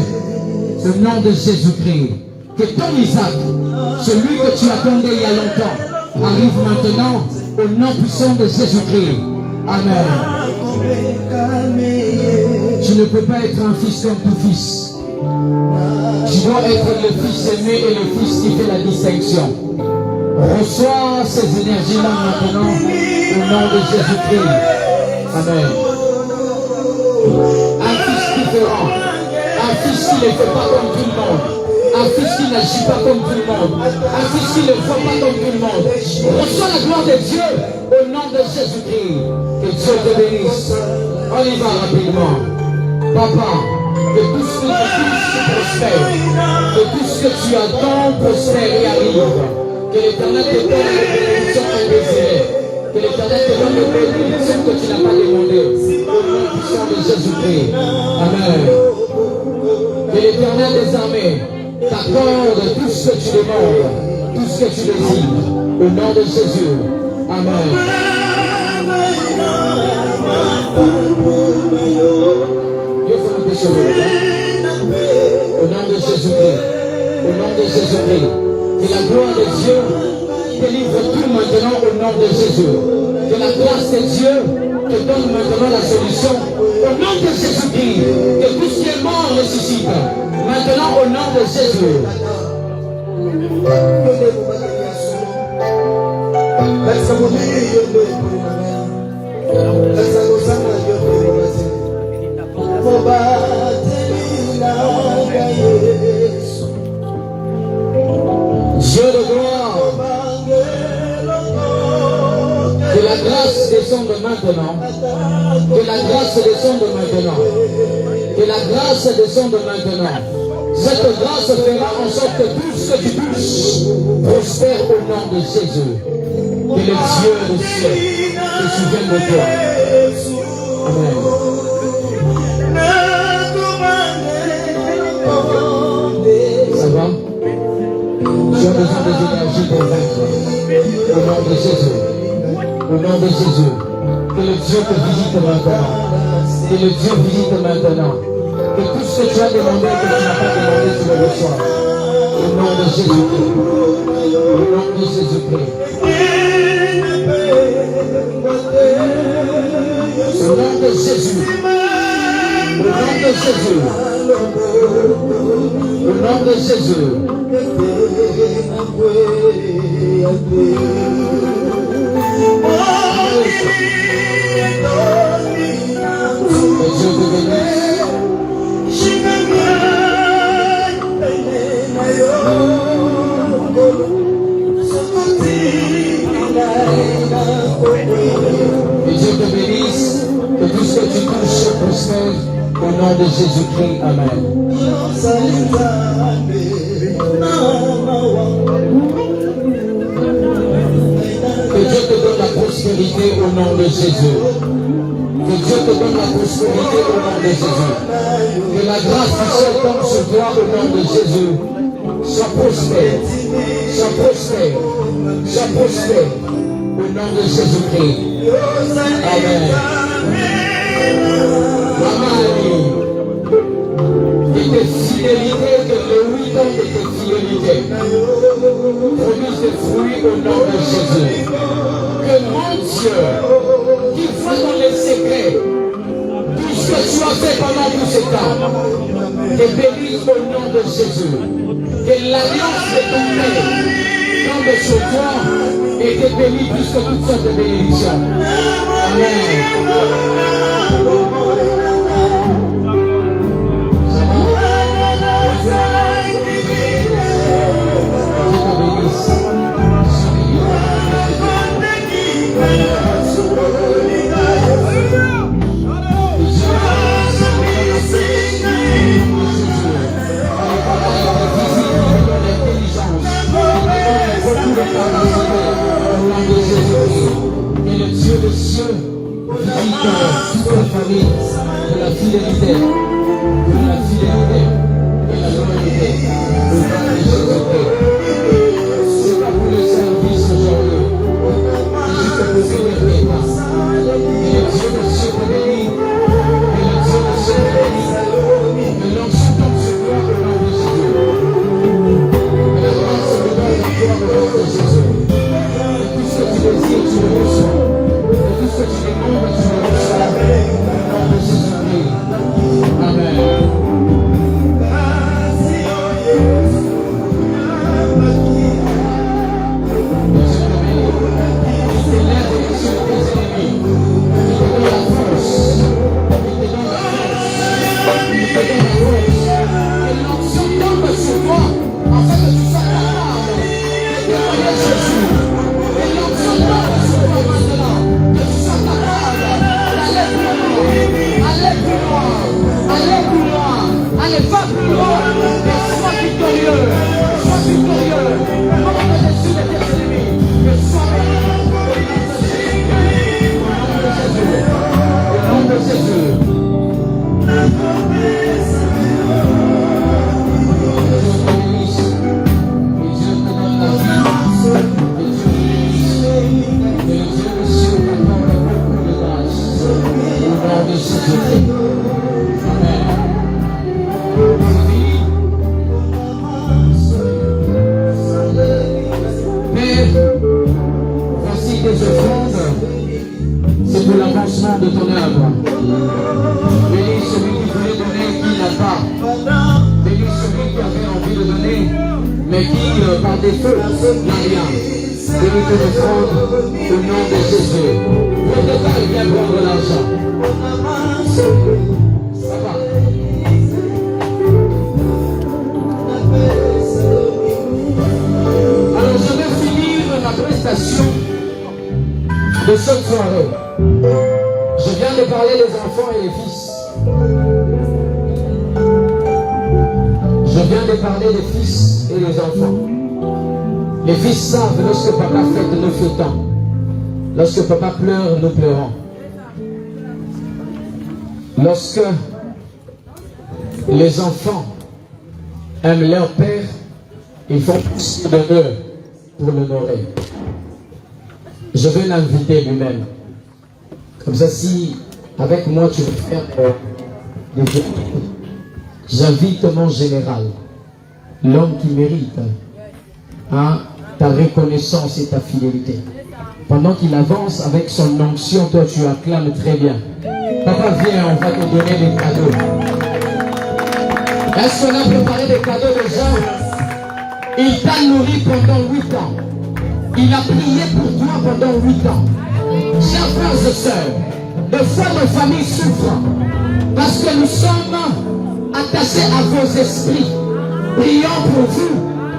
Au nom de Jésus-Christ. Que ton Isaac, celui que tu attendais il y a longtemps, arrive maintenant au nom puissant de Jésus-Christ. Amen. Tu ne peux pas être un fils comme tout fils. Tu dois être le fils aimé et le fils qui fait la distinction. Reçois ces énergies-là maintenant au nom de Jésus-Christ. Amen. Un fils différent. Un fils qui ne fait pas comme tout le monde. Un fils qui n'agit pas comme tout le monde. Un fils qui ne voit pas comme tout le monde. Reçois la gloire de Dieu au nom de Jésus-Christ. Que Dieu te bénisse. On y va rapidement. Papa, que tout ce que tu prospère, que tout ce que tu attends prospère et arrive. Que l'Éternel te donne les bénédictions indésirées. Que l'Éternel te donne les bénédictions que tu n'as pas demandées. Au nom puissant de Jésus-Christ. Amen. Que l'Éternel des armées t'accorde tout ce que tu demandes, tout ce que tu désires, au nom de Jésus. Amen. Dieu fait nous pécher. Au nom de Jésus-Christ. Au nom de Jésus-Christ. Que la gloire de Dieu délivre tout maintenant au nom de Jésus. Que la grâce de Dieu te donne maintenant la solution. Au nom de Jésus-Christ. Que tout ce qui est mort ressuscite. Maintenant au nom de Jésus. Dieu de gloire, que la grâce descende maintenant. Que la grâce descende maintenant. Que la grâce descende maintenant. Cette grâce fera en sorte que tout ce que tu touches prospère au nom de Jésus. Que le Dieu du ciel te souvienne de toi. Amen. Ça va? Tu as besoin des énergies pour vaincre. Au nom de Jésus. Au nom de Jésus. Que le Dieu te visite maintenant. Que le Dieu visite maintenant. Que tout ce que tu as demandé, que tu n'as pas demandé, tu le reçois. Au nom de Jésus-Christ. Au nom de Jésus-Christ. Au nom de Jésus. Au nom de Jésus. Au nom de Jésus. Que Dieu te bénisse. Que Dieu te bénisse. Que tout ce que tu touches prospère. Au nom de Jésus-Christ. Amen. Que Dieu te donne la prospérité au nom de Jésus. Que Dieu te donne la prospérité au nom de Jésus. Que la grâce du ciel tombe sur toi au nom de Jésus. Sois prospère. Sois prospère. Sois prospère. Au nom de Jésus-Christ. Amen. Amen. Et tes fidélités, que le 8 ans de tes fidélités produisent des fruits au nom de Jésus. Que mon Dieu, qui voit dans les secrets tout ce que tu as fait pendant tout ce temps, te bénisse au nom de Jésus. Que l'alliance de ton Père tombe sur toi et te bénisse plus que toutes sortes de bénédictions. Amen. Et le Dieu des cieux visite toute la famille de la fidélité, et la loyauté au nom de Jésus-Christ. C'est pas pour le service aujourd'hui, c'est juste pour bénir les pas. Et le Dieu des cieux te bénit, et le Dieu des cieux te bénit. Que l'onction tombe sur toi au nom de Jésus. Que la grâce se donne à toi au nom de Jésus. Tout ce que tu désires, tu le reçois. Et tout ce que tu demandes, tu le reçois. Au nom de Jésus-Christ. Amen. Allez, va plus loin, et sois victorieux, non au-dessus de tes ennemis, mais sois au nom de Jésus. C'est pour l'avancement de ton œuvre. Bénis celui qui voulait donner, qui n'a pas. Bénis celui qui avait envie de donner, mais qui, par défaut, n'a rien. Bénis ton offrande au nom de Jésus. Pour de taille, viens prendre l'argent. Ça va. Alors je vais finir ma prestation de cette soirée. Je viens de parler des enfants et des fils. Je viens de parler des fils et des enfants. Les fils savent lorsque papa fête, nous fêtons. Lorsque papa pleure, nous pleurons. Lorsque les enfants aiment leur père, ils font plus de eux pour l'honorer. Je vais l'inviter lui-même. Comme ça, si avec moi tu veux faire des J'invite mon général, l'homme qui mérite ta reconnaissance et ta fidélité. Pendant qu'il avance avec son onction, toi tu acclames très bien. Papa, viens, on va te donner des cadeaux. Est-ce qu'on a préparé des cadeaux déjà? Il t'a nourri pendant 8 ans. Il a prié pour toi pendant 8 ans. Chers frères et sœurs, des fois nos familles souffrent parce que nous sommes attachés à vos esprits. Prions pour vous,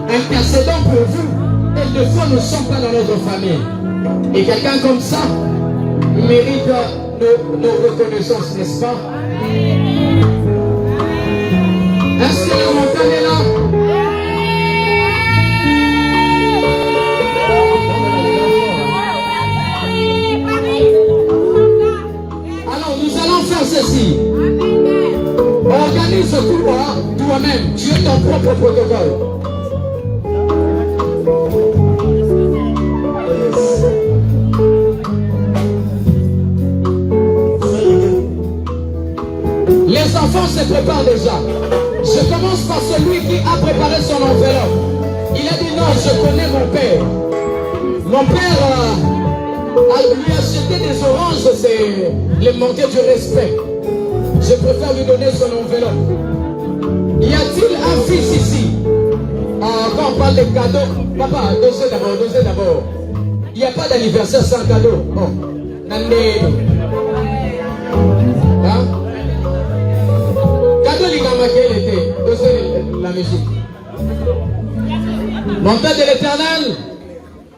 intercédons pour vous, et des fois nous ne sommes pas dans notre famille. Et quelqu'un comme ça mérite nos reconnaissances, n'est-ce pas? Est-ce que le montagne est là? Alors nous allons faire ceci. Organise toi-même. Tu es ton propre protocole. Les enfants se préparent déjà. Je commence par celui qui a préparé son enveloppe. Il a dit non, je connais mon père. Mon père lui acheté des oranges, c'est le manquer du respect. Je préfère lui donner son enveloppe. Y a-t-il un fils ici? Quand on parle de cadeaux, papa, dosez d'abord. Il n'y a pas d'anniversaire sans cadeau. Oh. Hein? La musique. Mon Père de l'Éternel,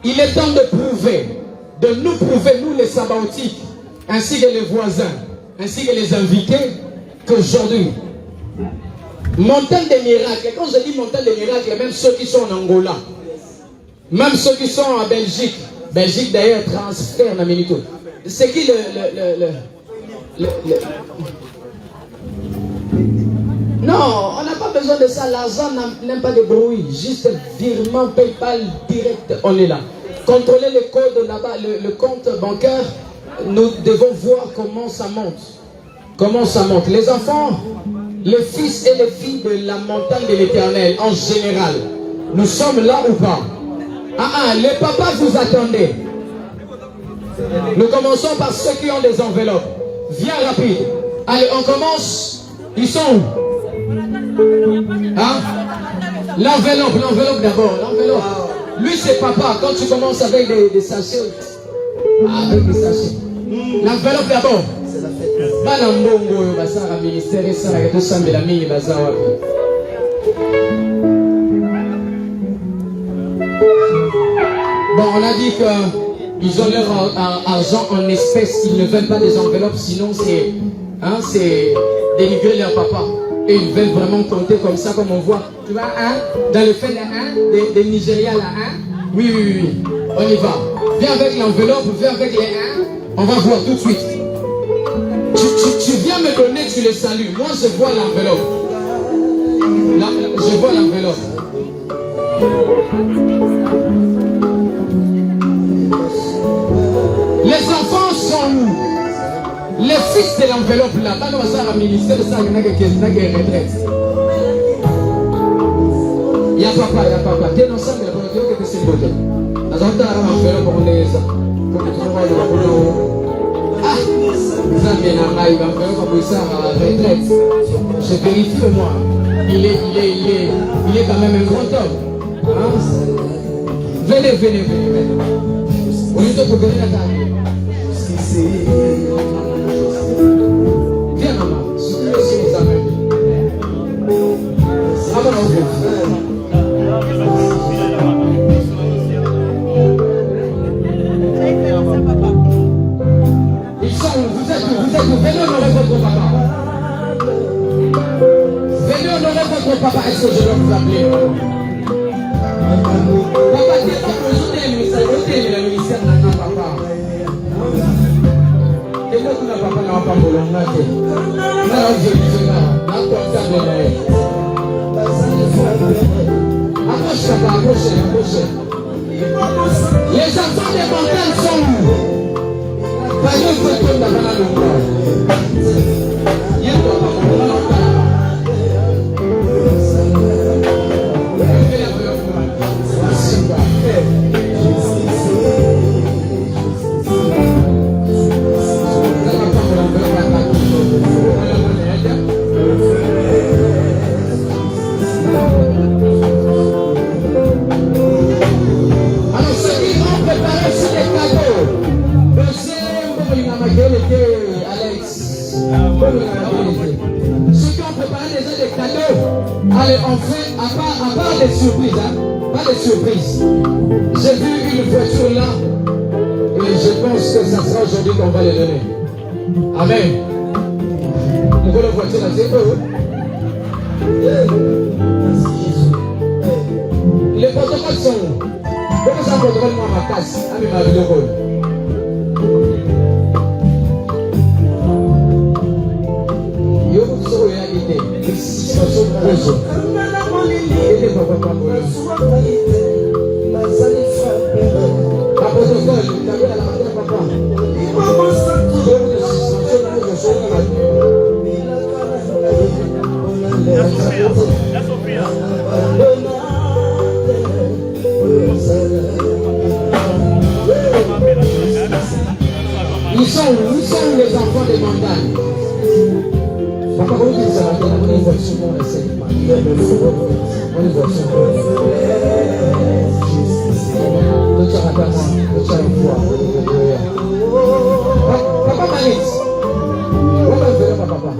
il est temps de nous prouver, nous les Sabaotiques, ainsi que les voisins, ainsi que les invités, qu'aujourd'hui, montagne des miracles. Et quand je dis montagne des miracles, même ceux qui sont en Angola, même ceux qui sont en Belgique d'ailleurs transfère dans Minito. C'est qui Non, on n'a pas besoin de ça. L'argent n'aime pas de bruit. Juste virement, PayPal, direct, on est là. Contrôler le code là-bas, le compte bancaire, nous devons voir comment ça monte. Comment ça monte. Les enfants, les fils et les filles de la montagne de l'Éternel, en général, nous sommes là ou pas? Les papas, vous attendez. Nous commençons par ceux qui ont des enveloppes. Viens rapide. Allez, on commence. Ils sont où? L'enveloppe d'abord. L'enveloppe. Lui, c'est papa. Quand tu commences avec des sachets. Avec des sachets. L'enveloppe d'abord. C'est la fête. Bon, on a dit qu'ils ont leur argent en espèces. Ils ne veulent pas des enveloppes. Sinon, c'est dénigrer leur papa. Et ils veulent vraiment compter comme ça, comme on voit. Tu vois, dans le fait de des Nigeria, là, Oui. On y va. Viens avec l'enveloppe, viens avec les 1. On va voir tout de suite. Tu viens me donner, tu les salues. Moi, je vois l'enveloppe. Je vois l'enveloppe. Les enfants sont où? Les fils de l'enveloppe là, dans le ministère de ça, il y a retraite. Il y a papa. T'es dans ça, mais il y a que c'est beau. Dans un temps, l'enveloppe, on est ça. Pour que tu vois le boulot. Ça vient à la l'enveloppe, on peut ça à la retraite. Je vérifie moi. Il est quand même un grand homme. Venez. On est pour venir à la table. Viens maman, c'est les amis. Ils sont où? Vous êtes où? Venez honorer votre papa. Venez honorer votre papa. Est-ce que je dois vous appeler? Papa, t'es pas besoin de ministère. Le ministère n'a pas papa. Et là, tu n'as pas papa. Approche. Les enfants des montagnes sont où? Allez, on fait, à part des surprises, hein, pas des surprises. J'ai vu une voiture là, et je pense que ça sera aujourd'hui qu'on va les donner. Amen. Nous voulons la voiture là, c'est eux. Les protocoles sont où? Comment ça protocole moi ma casse? Ah mais ma vidéo. Yo vous serez réalité. C'est un seul réseau. Et les protocoles. La protocole, vous avez la matière papa. Ils sont où les enfants des montagnes? Papa, comment tu dis ça? On est voiture, on essaie de parler. On est voiture. Tu as un moi, tu as une foi. Papa Manis. Comment tu fais, papa?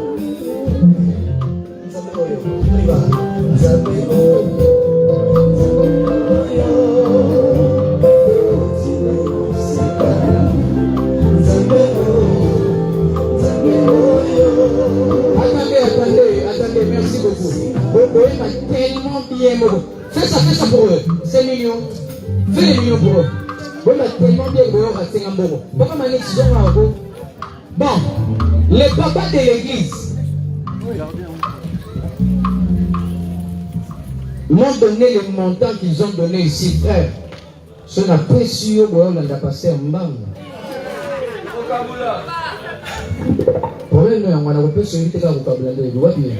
Attendez, merci beaucoup. Bobo est tellement bien. Fais ça pour eux. C'est mignon. Fais les millions pour eux. Bobo est tellement bien. Bon, les papas de l'église m'ont donné les montants qu'ils ont donné ici, frère. Ce n'a pas su au bois, on a passé en bas. Problème, on a repris sur une tête à vocabulaire. Vous voyez bien.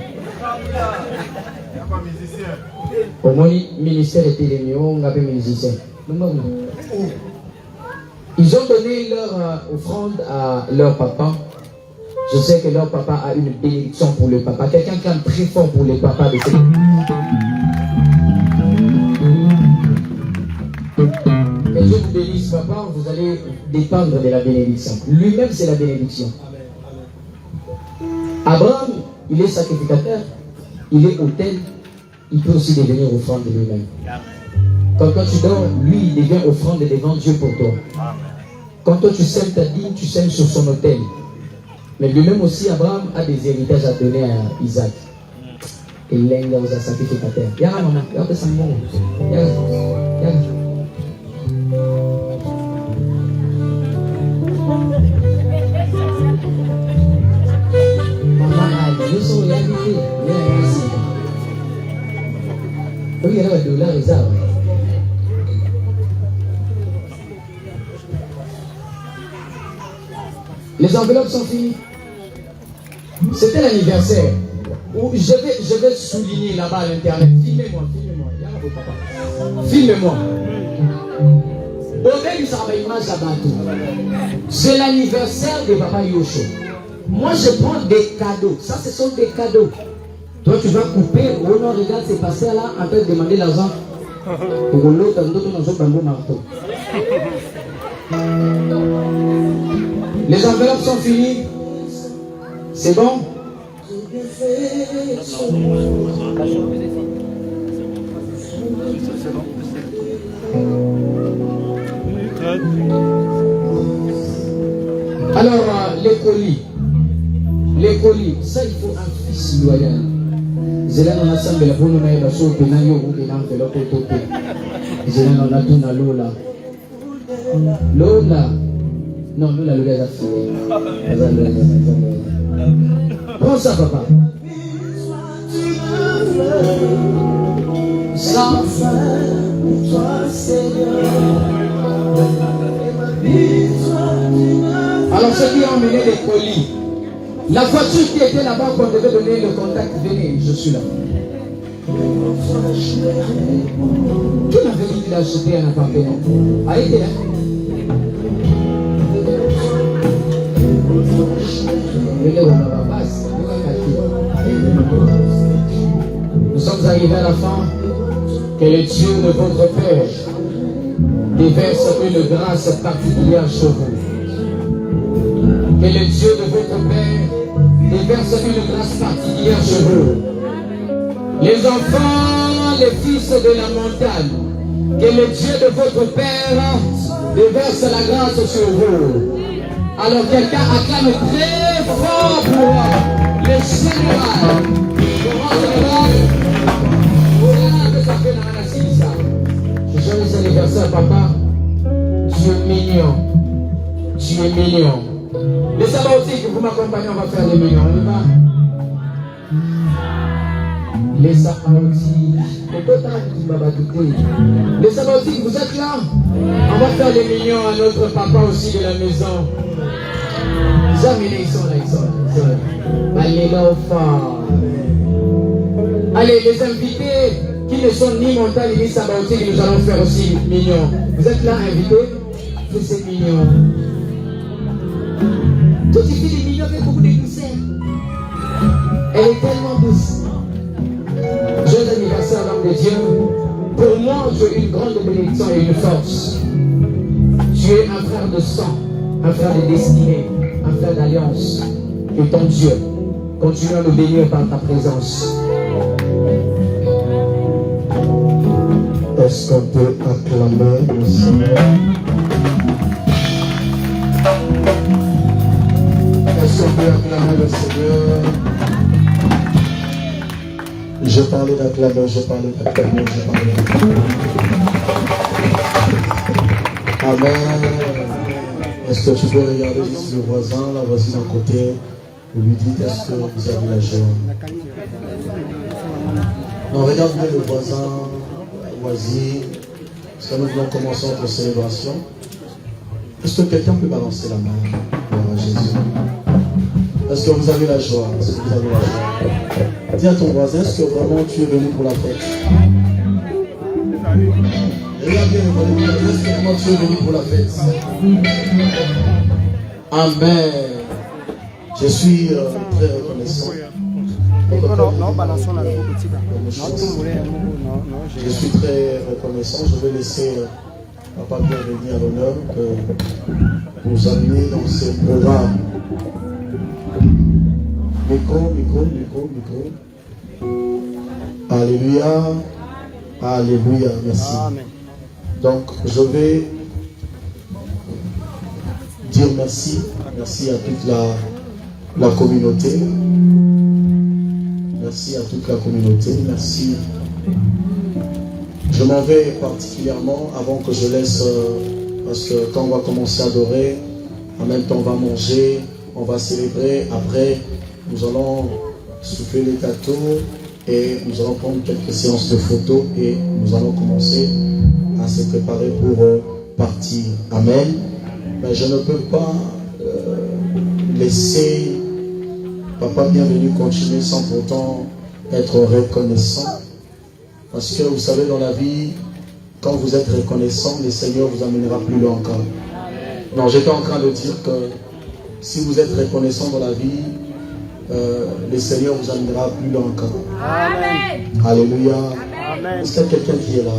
Au moins, le ministère était les millions, on a fait musicien. Ils ont donné leur offrande à leur papa. Je sais que leur papa a une bénédiction pour le papa. Quelqu'un qui est très fort pour les papas de ces. Que Dieu vous bénisse, papa. Vous allez dépendre de la bénédiction. Lui-même, c'est la bénédiction. Abraham, il est sacrificateur, il est autel, il peut aussi devenir offrande de lui-même. Quand toi tu dors, lui, il devient offrande devant Dieu pour toi. Quand toi tu sèmes ta dîme, tu sèmes sur son autel. Mais lui-même aussi, Abraham a des héritages à donner à Isaac. Et il est un sacrificateur. Yara maman, regarde ça bon. Yara. Nous sommes réalité. Oui, il y a un dollar réserve. Les enveloppes sont finies. C'était l'anniversaire. Je vais souligner là-bas à l'internet. Filmez-moi. Filmez-moi. C'est l'anniversaire de Papa Yosho. Moi, je prends des cadeaux. Ça, ce sont des cadeaux. Toi, tu vas couper. Oh non, regarde, c'est passé là en train de demander l'argent. Pour l'autre, nous avons un marteau. Les enveloppes sont finies. C'est bon? Alors, les colis, ça il faut un fils loyal. Zela na nasambela bono na eba so pena yo ko na enveloppe toté. Zela na tuna Lola. Non, Lola a fini. Prends ça, papa. Sans fin, toi Seigneur. Alors ceux qui ont emmené les colis, la voiture qui était là-bas qu'on devait donner le contact, venez, je suis là. Qui m'avait dit qu'il a acheté un appartement? A été là. Nous sommes arrivés à la fin. Que le Dieu de votre Père déverse une grâce particulière sur vous. Que le Dieu de votre Père déverse une grâce particulière sur vous. Les enfants, les fils de la montagne, que le Dieu de votre Père déverse la grâce sur vous. Alors quelqu'un acclame très fort pour le Seigneur. Joyeux anniversaire, papa. Tu es mignon. Tu es mignon. Les sabbatiques, vous m'accompagnez, on va faire des millions. On y va. Les sabbatiques. Les sabbatiques, vous êtes là? On va faire des millions à notre papa aussi de la maison. Jamais ils sont là. Allez là au fort. Allez, les invités qui ne sont ni montagnes ni sabbatiques, nous allons faire aussi millions. Vous êtes là, invités? C'est mignon. Toi, tu fais des millions avec beaucoup de douceur. Elle est tellement douce. Joyeux anniversaire, l'homme de Dieu. Pour moi, tu es une grande bénédiction et une force. Tu es un frère de sang, un frère de destinée, un frère d'alliance. Et ton Dieu continue à nous bénir par ta présence. Est-ce qu'on peut acclamer le Seigneur? Est-ce qu'on peut acclamer le Seigneur? Je parlais d'acclamer, je parlais d'acclamer, je parlais d'acclamer. Amen. Est-ce que tu peux regarder ici le voisin, la voisine à côté, et lui dire est-ce que vous avez la joie? Non, regarde bien le voisin, la voisine, parce que nous venons commencer notre célébration. Est-ce que quelqu'un peut balancer la main pour Jésus? Est-ce que vous avez la joie? Est-ce que vous avez la joie? Dis à ton voisin, est-ce que vraiment tu es venu pour la fête? Regarde bien le voisin, est-ce que vraiment tu es venu pour la fête? Amen. Je suis très reconnaissant. Je suis très reconnaissant. Je vais laisser Papa Pierre venir à l'honneur que vous amenez dans ce programme. Micro. Alléluia. Alléluia. Merci. Donc, je vais dire merci. Merci à toute la communauté. Merci à toute la communauté. Merci. Je m'en vais particulièrement avant que je laisse, parce que quand on va commencer à adorer, en même temps on va manger, on va célébrer. Après, nous allons souffler les gâteaux et nous allons prendre quelques séances de photos et nous allons commencer à se préparer pour partir. Amen. Mais je ne peux pas laisser Papa Bienvenu continuer sans pourtant être reconnaissant. Parce que vous savez, dans la vie, quand vous êtes reconnaissant, le Seigneur vous amènera plus loin encore. Non, j'étais en train de dire que si vous êtes reconnaissant dans la vie, le Seigneur vous amènera plus loin encore. Amen. Alléluia. Amen. Est-ce qu'il y a quelqu'un qui est là?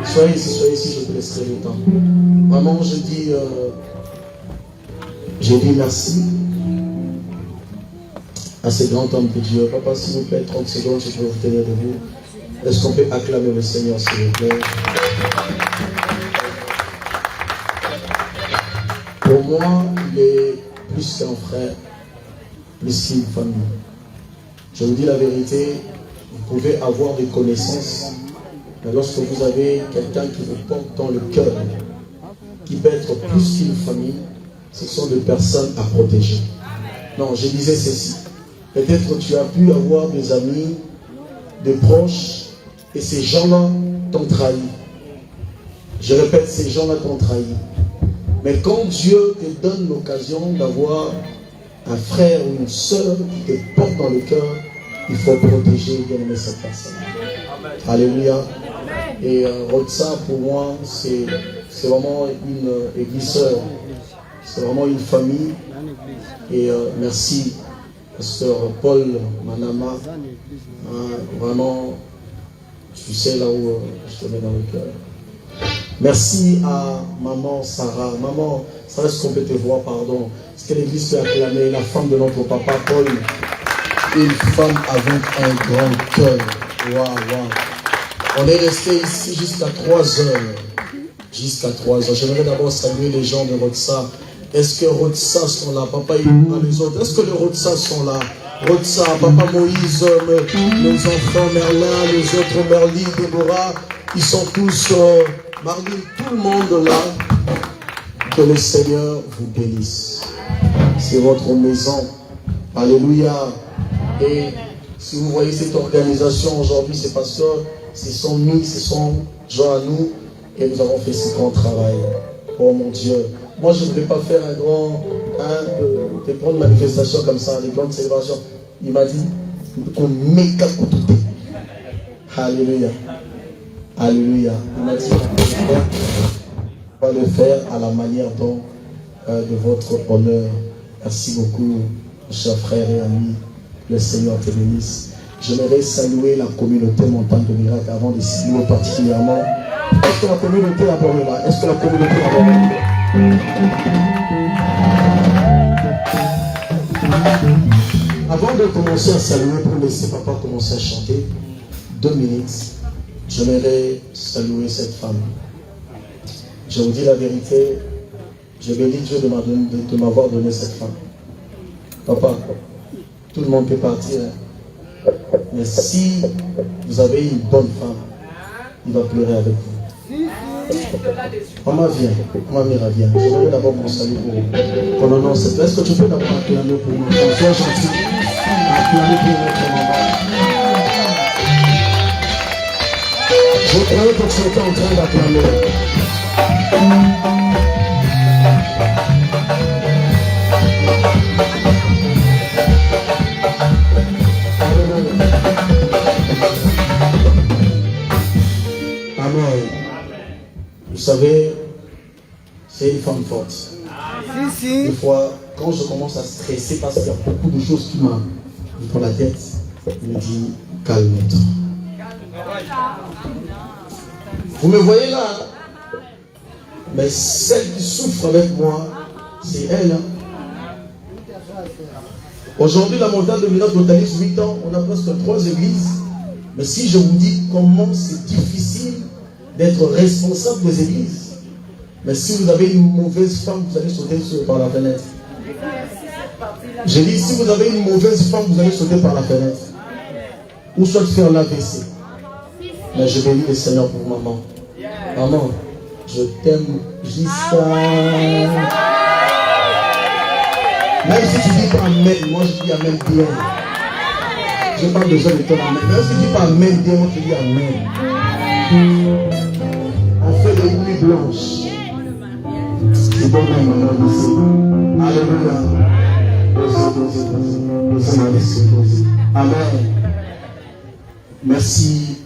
Soyez ici, je te laisserai le temps. Vraiment, je dis merci à ces grands hommes de Dieu. Papa, s'il vous plaît, 30 secondes, je peux vous tenir debout. Est-ce qu'on peut acclamer le Seigneur, s'il vous plaît? Pour moi, il est plus qu'un frère, plus qu'une famille. Je vous dis la vérité, vous pouvez avoir des connaissances, mais lorsque vous avez quelqu'un qui vous porte dans le cœur, qui peut être plus qu'une famille, ce sont des personnes à protéger. Non, je disais ceci. Peut-être que tu as pu avoir des amis, des proches, et ces gens-là t'ont trahi. Je répète, ces gens-là t'ont trahi. Mais quand Dieu te donne l'occasion d'avoir un frère ou une sœur qui te porte dans le cœur, il faut protéger et bien aimer cette personne. Amen. Alléluia. Et Rotsa, pour moi, c'est vraiment une église sœur. C'est vraiment une famille. Et merci, pasteur Paul Manama. Vraiment, tu sais là où je te mets dans le cœur. Merci à maman Sarah. Maman, Sarah, est-ce qu'on peut te voir, pardon? Est-ce que l'église peut acclamer la femme de notre papa Paul? Une femme avec un grand cœur. Waouh, waouh. On est resté ici jusqu'à 3 heures. Jusqu'à 3 heures. J'aimerais d'abord saluer les gens de Rotsa. Est-ce que Rotsa sont là? Papa, il y a les autres. Est-ce que les Rotsa sont là? Rotsa, Papa Moïse, les enfants Merlin, les autres Merli, Déborah, ils sont tous, Marlene, tout le monde là. Que le Seigneur vous bénisse. C'est votre maison. Alléluia. Et si vous voyez cette organisation aujourd'hui, c'est parce que ce sont nous, ce sont gens à nous, et nous avons fait ce grand travail. Oh mon Dieu. Moi, je ne voulais pas faire des grandes manifestations comme ça, des grandes célébrations. Il m'a dit qu'on met tout. Alléluia. Alléluia. Il m'a dit on va le faire à la manière dont de votre honneur. Merci beaucoup, chers frères et amis. Le Seigneur te bénisse. J'aimerais saluer la communauté Montagne de Miracle avant de saluer particulièrement. Est-ce que la communauté est d'abord là? Est-ce que la communauté est d'abord là? Avant de commencer à saluer, pour laisser papa commencer à chanter, 2 minutes, j'aimerais saluer cette femme. Je vous dis la vérité, je bénis Dieu de m'avoir donné cette femme. Papa, tout le monde peut partir, hein. Mais si vous avez une bonne femme, il va pleurer avec vous. Maman vient, maman Mira vient. J'aimerais d'abord qu'on salue pour ton nom. Est-ce que tu peux d'abord acclamer pour nous? Sois gentil, acclamer pour notre maman. Je croyais que tu étais en train d'acclamer. Amen. Vous savez, c'est une femme forte. Des fois, quand je commence à stresser parce qu'il y a beaucoup de choses qui m'ont dans la tête, il me dit calme-toi. Vous me voyez là, hein? Mais celle qui souffre avec moi, c'est elle. Hein? Aujourd'hui, la montagne de Miracle totalise 8 ans. On a presque 3 églises. Mais si je vous dis comment c'est difficile d'être responsable des églises, mais si vous avez une mauvaise femme, vous allez sauter par la fenêtre. J'ai dit, si vous avez une mauvaise femme, vous allez sauter par la fenêtre. Ou soit faire l'AVC. Mais je bénis le Seigneur pour maman. Maman, je t'aime jusqu'à... Même si tu dis pas amen, moi je dis amen bien. Je n'ai pas besoin de ton amen. Même si tu dis pas amen bien, moi je dis amen. On fait des nuits blanches. C'est bon même maman ici. Alléluia. Amen. Merci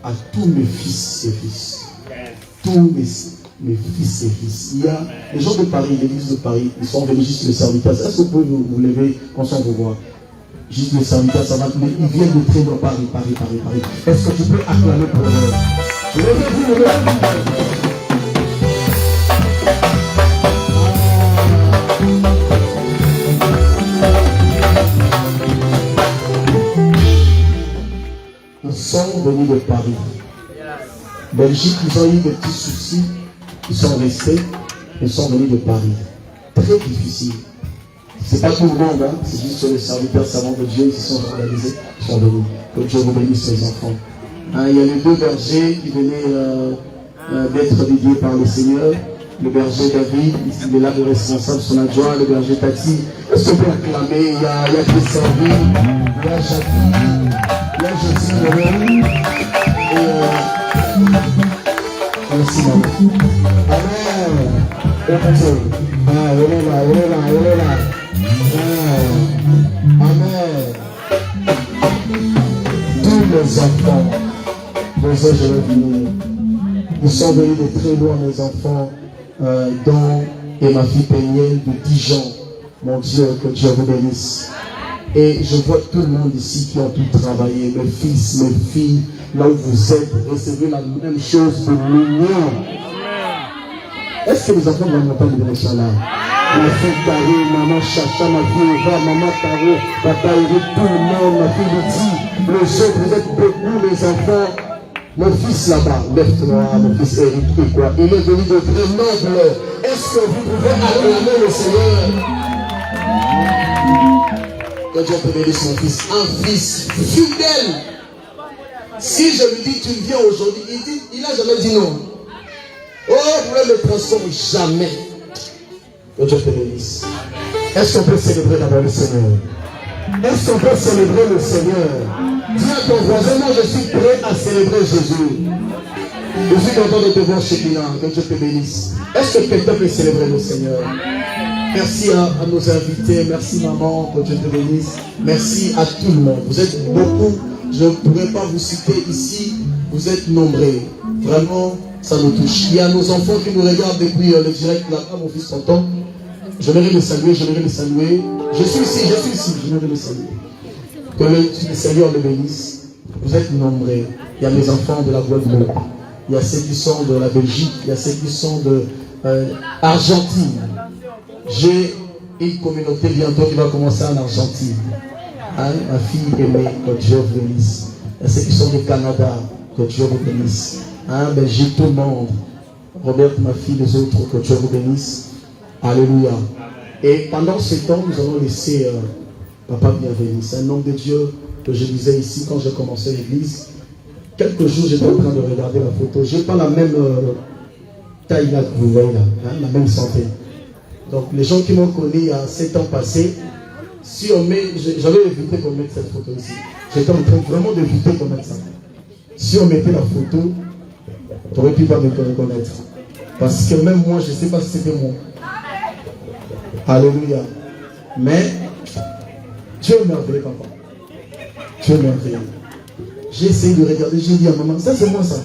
à tous mes fils et filles. Tous mes fils et filles. Il y a les gens de Paris, l'église de Paris, ils sont venus juste le serviteur. Est-ce que vous pouvez vous lever quand on vous voit? Juste le serviteur, ça va. Ils viennent de très loin, Paris. Est-ce que tu peux acclamer pour eux? Levez-vous. Ils sont venus de Paris. Belgique, ils ont eu des petits soucis. Ils sont restés. Ils sont venus de Paris. Très difficile. C'est pas tout le monde, hein? C'est juste les serviteurs savants de Dieu qui sont organisés, qui sont venus. Que Dieu vous bénisse les enfants. Hein, il y a les 2 bergers qui venaient d'être dédiés par le Seigneur. Le berger David, il est là, le responsable, son adjoint, le berger Tati. Est-ce qu'on peut acclamer? Il y a Christian, il y a Jackie, il y a Jackie, merci maman. Amen. Elle est là. Amen. Tous les enfants, je vais venir. Nous sommes venus de très loin, mes enfants, dont et ma fille Péniel de Dijon. Mon Dieu, que Dieu vous bénisse. Et je vois tout le monde ici qui ont pu travailler, mes fils, mes filles, là où vous êtes, recevez la même chose de l'union. Est-ce que les enfants de la montagne de Miracle sont là? ma fille Caro, maman Chacha, ma fille Eva, maman Caro, papa Eric, tout le monde, ma fille Lucie, les autres, vous êtes beaucoup, les enfants. Mon fils là-bas, lève-toi, mon fils Eric, et quoi? Il est venu de très noble. Est-ce que vous pouvez acclamer le Seigneur? Que Dieu te bénisse, mon fils. Un fils fidèle. Si je lui dis, tu viens aujourd'hui, il n'a jamais dit non. Oh, vous voulez me transformer? Jamais. Que Dieu te bénisse. Est-ce qu'on peut célébrer d'abord le Seigneur? Est-ce qu'on peut célébrer le Seigneur? Dis à ton voisin, moi je suis prêt à célébrer Jésus. Je suis content de te voir chez Pina. Que Dieu te bénisse. Est-ce que quelqu'un peut célébrer le Seigneur? Merci à nos invités. Merci maman. Que Dieu te bénisse. Merci à tout le monde. Vous êtes beaucoup. Je ne pourrais pas vous citer ici. Vous êtes nombreux. Vraiment, ça nous touche. Il y a nos enfants qui nous regardent depuis le direct là-bas, mon fils Tonton. Je vais les saluer. Je suis ici. Je vais les saluer. Que le Seigneur le bénisse. Vous êtes nombreux. Il y a mes enfants de la Guadeloupe. Il y a ceux qui sont de la Belgique. Il y a ceux qui sont de Argentine. J'ai une communauté bientôt qui va commencer en Argentine. Hein, ma fille aimée, que Dieu vous bénisse. Il y a ceux qui sont du Canada. Que Dieu vous bénisse. Hein, Belgique, tout le monde. Robert, ma fille, les autres, que Dieu vous bénisse. Alléluia. Et pendant ce temps, nous allons laisser Papa bienvenu. C'est un homme de Dieu que je disais ici quand j'ai commencé l'église. Quelques jours, j'étais en train de regarder la photo. Je n'ai pas la même taille là que vous voyez là, hein, la même santé. Donc, les gens qui m'ont connu il y a 7 ans passés, si on met, j'avais évité qu'on mette cette photo ici. J'étais en train vraiment d'éviter qu'on mette ça. Si on mettait la photo, tu n'aurais pu pas me reconnaître. Parce que même moi, je ne sais pas si c'était moi. Alléluia. Mais, Dieu est merveilleux, papa. Dieu est merveilleux. J'ai essayé de regarder, j'ai dit à maman, ça c'est moi ça.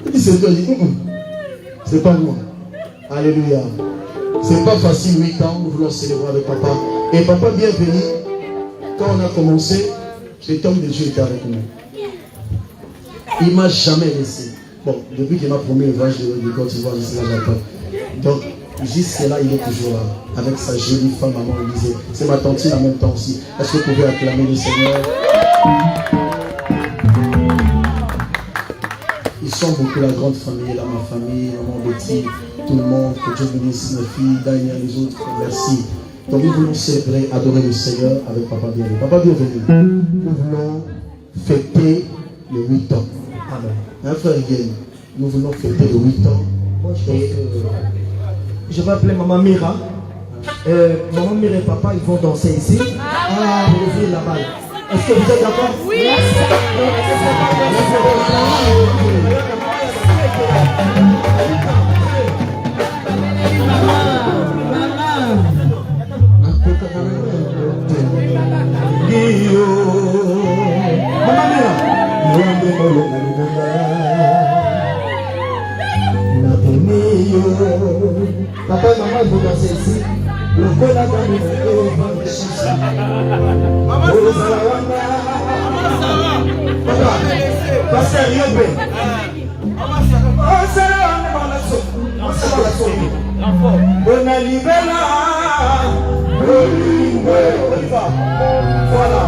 Il dit c'est toi, il dit, c'est pas moi. Alléluia. C'est pas facile, 8 ans, nous voulons célébrer avec papa. Et papa, bienvenue. Quand on a commencé, cet homme de Dieu était avec nous. Il ne m'a jamais laissé. Bon, depuis qu'il m'a promis le voyage de Côte d'Ivoire, je ne sais pas. Donc, jusque-là, il est toujours là. Avec sa jolie femme, maman, il disait, c'est ma tantine en même temps aussi. Est-ce que vous pouvez acclamer le Seigneur? Ils sont beaucoup la grande famille, là, ma famille, maman Betty, tout le monde, que Dieu bénisse mes filles, Daniel, les autres, merci. Donc nous voulons célébrer, adorer le Seigneur avec Papa bienvenu. Papa bienvenu. Nous voulons fêter les 8 ans. Amen. Hein, frère Guény, nous voulons fêter les 8 ans. Et, je vais appeler Maman Mira. Maman Mira et Papa, ils vont danser ici. Ah, pour ouvrir la balle. Est-ce que vous êtes d'accord? Oui. Maman Mira. Papa et maman, ils vont danser ici. Le cola dans le papa, pasteur Yobé. On a libéré. Voilà.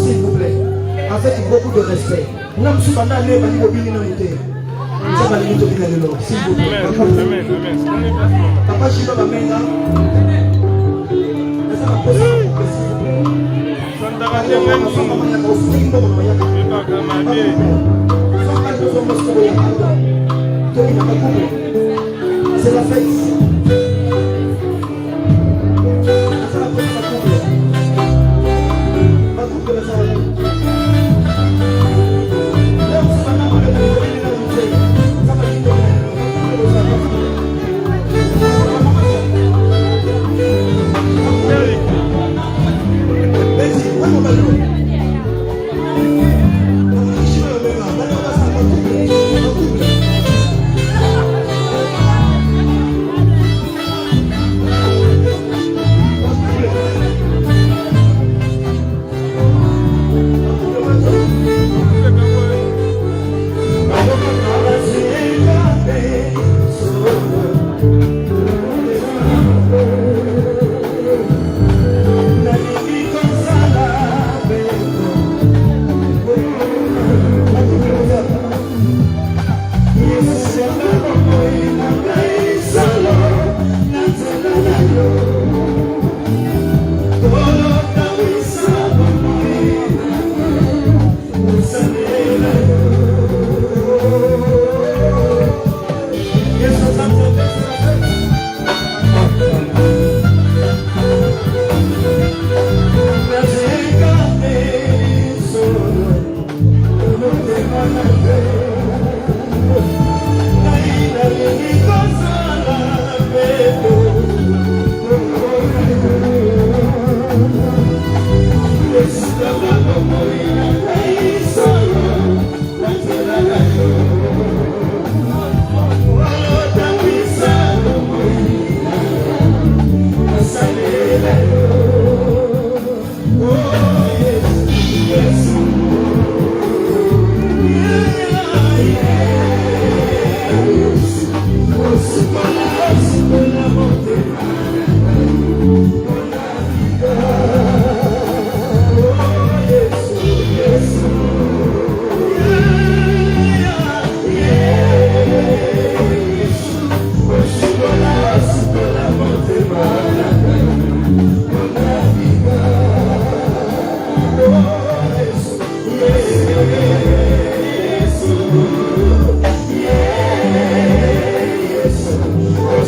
S'il vous plaît, avec beaucoup de respect. Nous sommes dans les mobilités. S'il vous plaît. Papa, je suis pas maintenant. C'est la fête.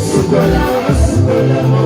Super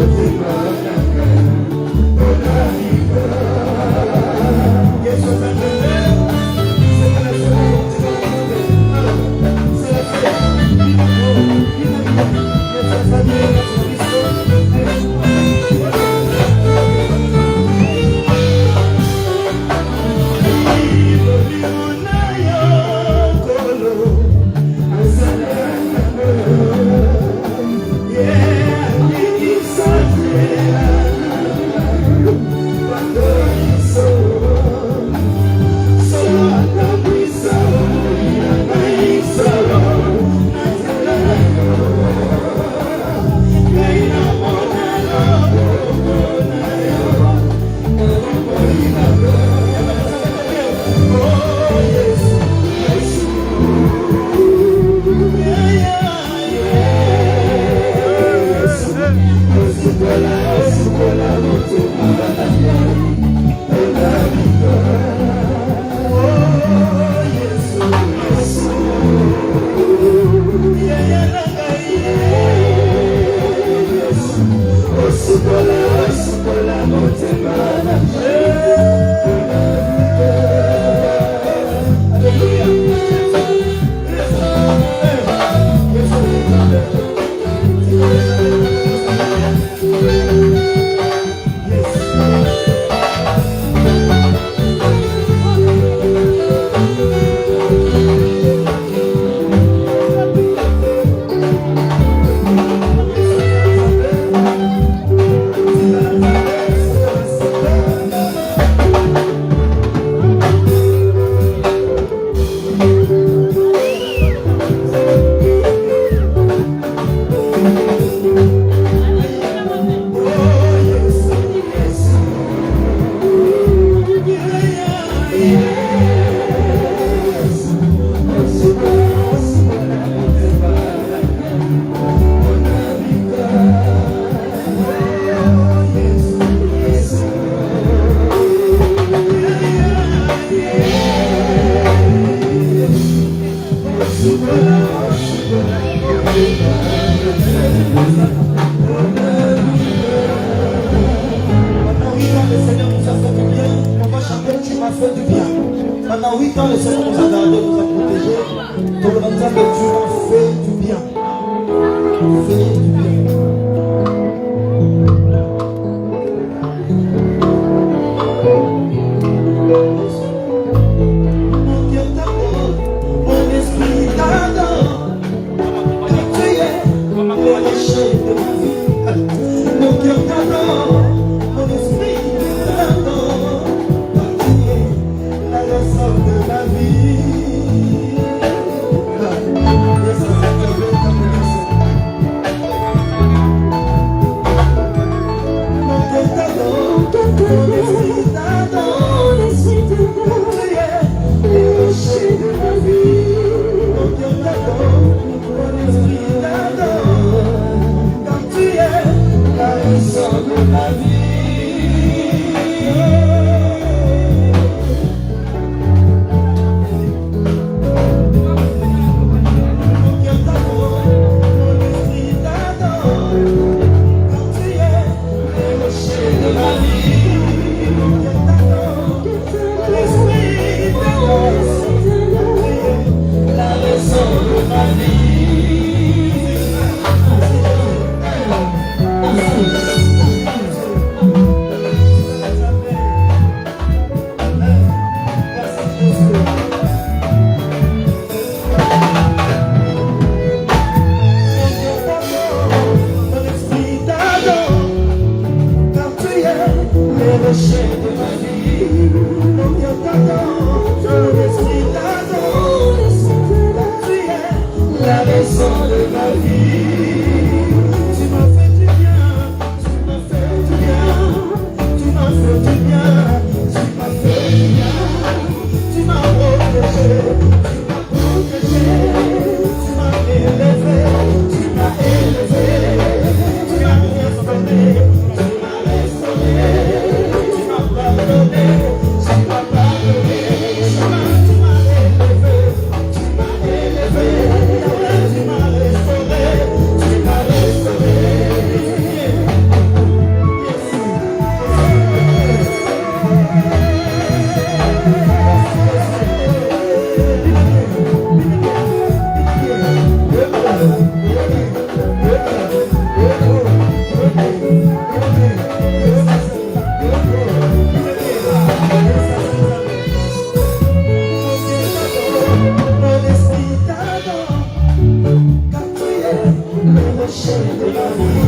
Est-ce que vous pouvez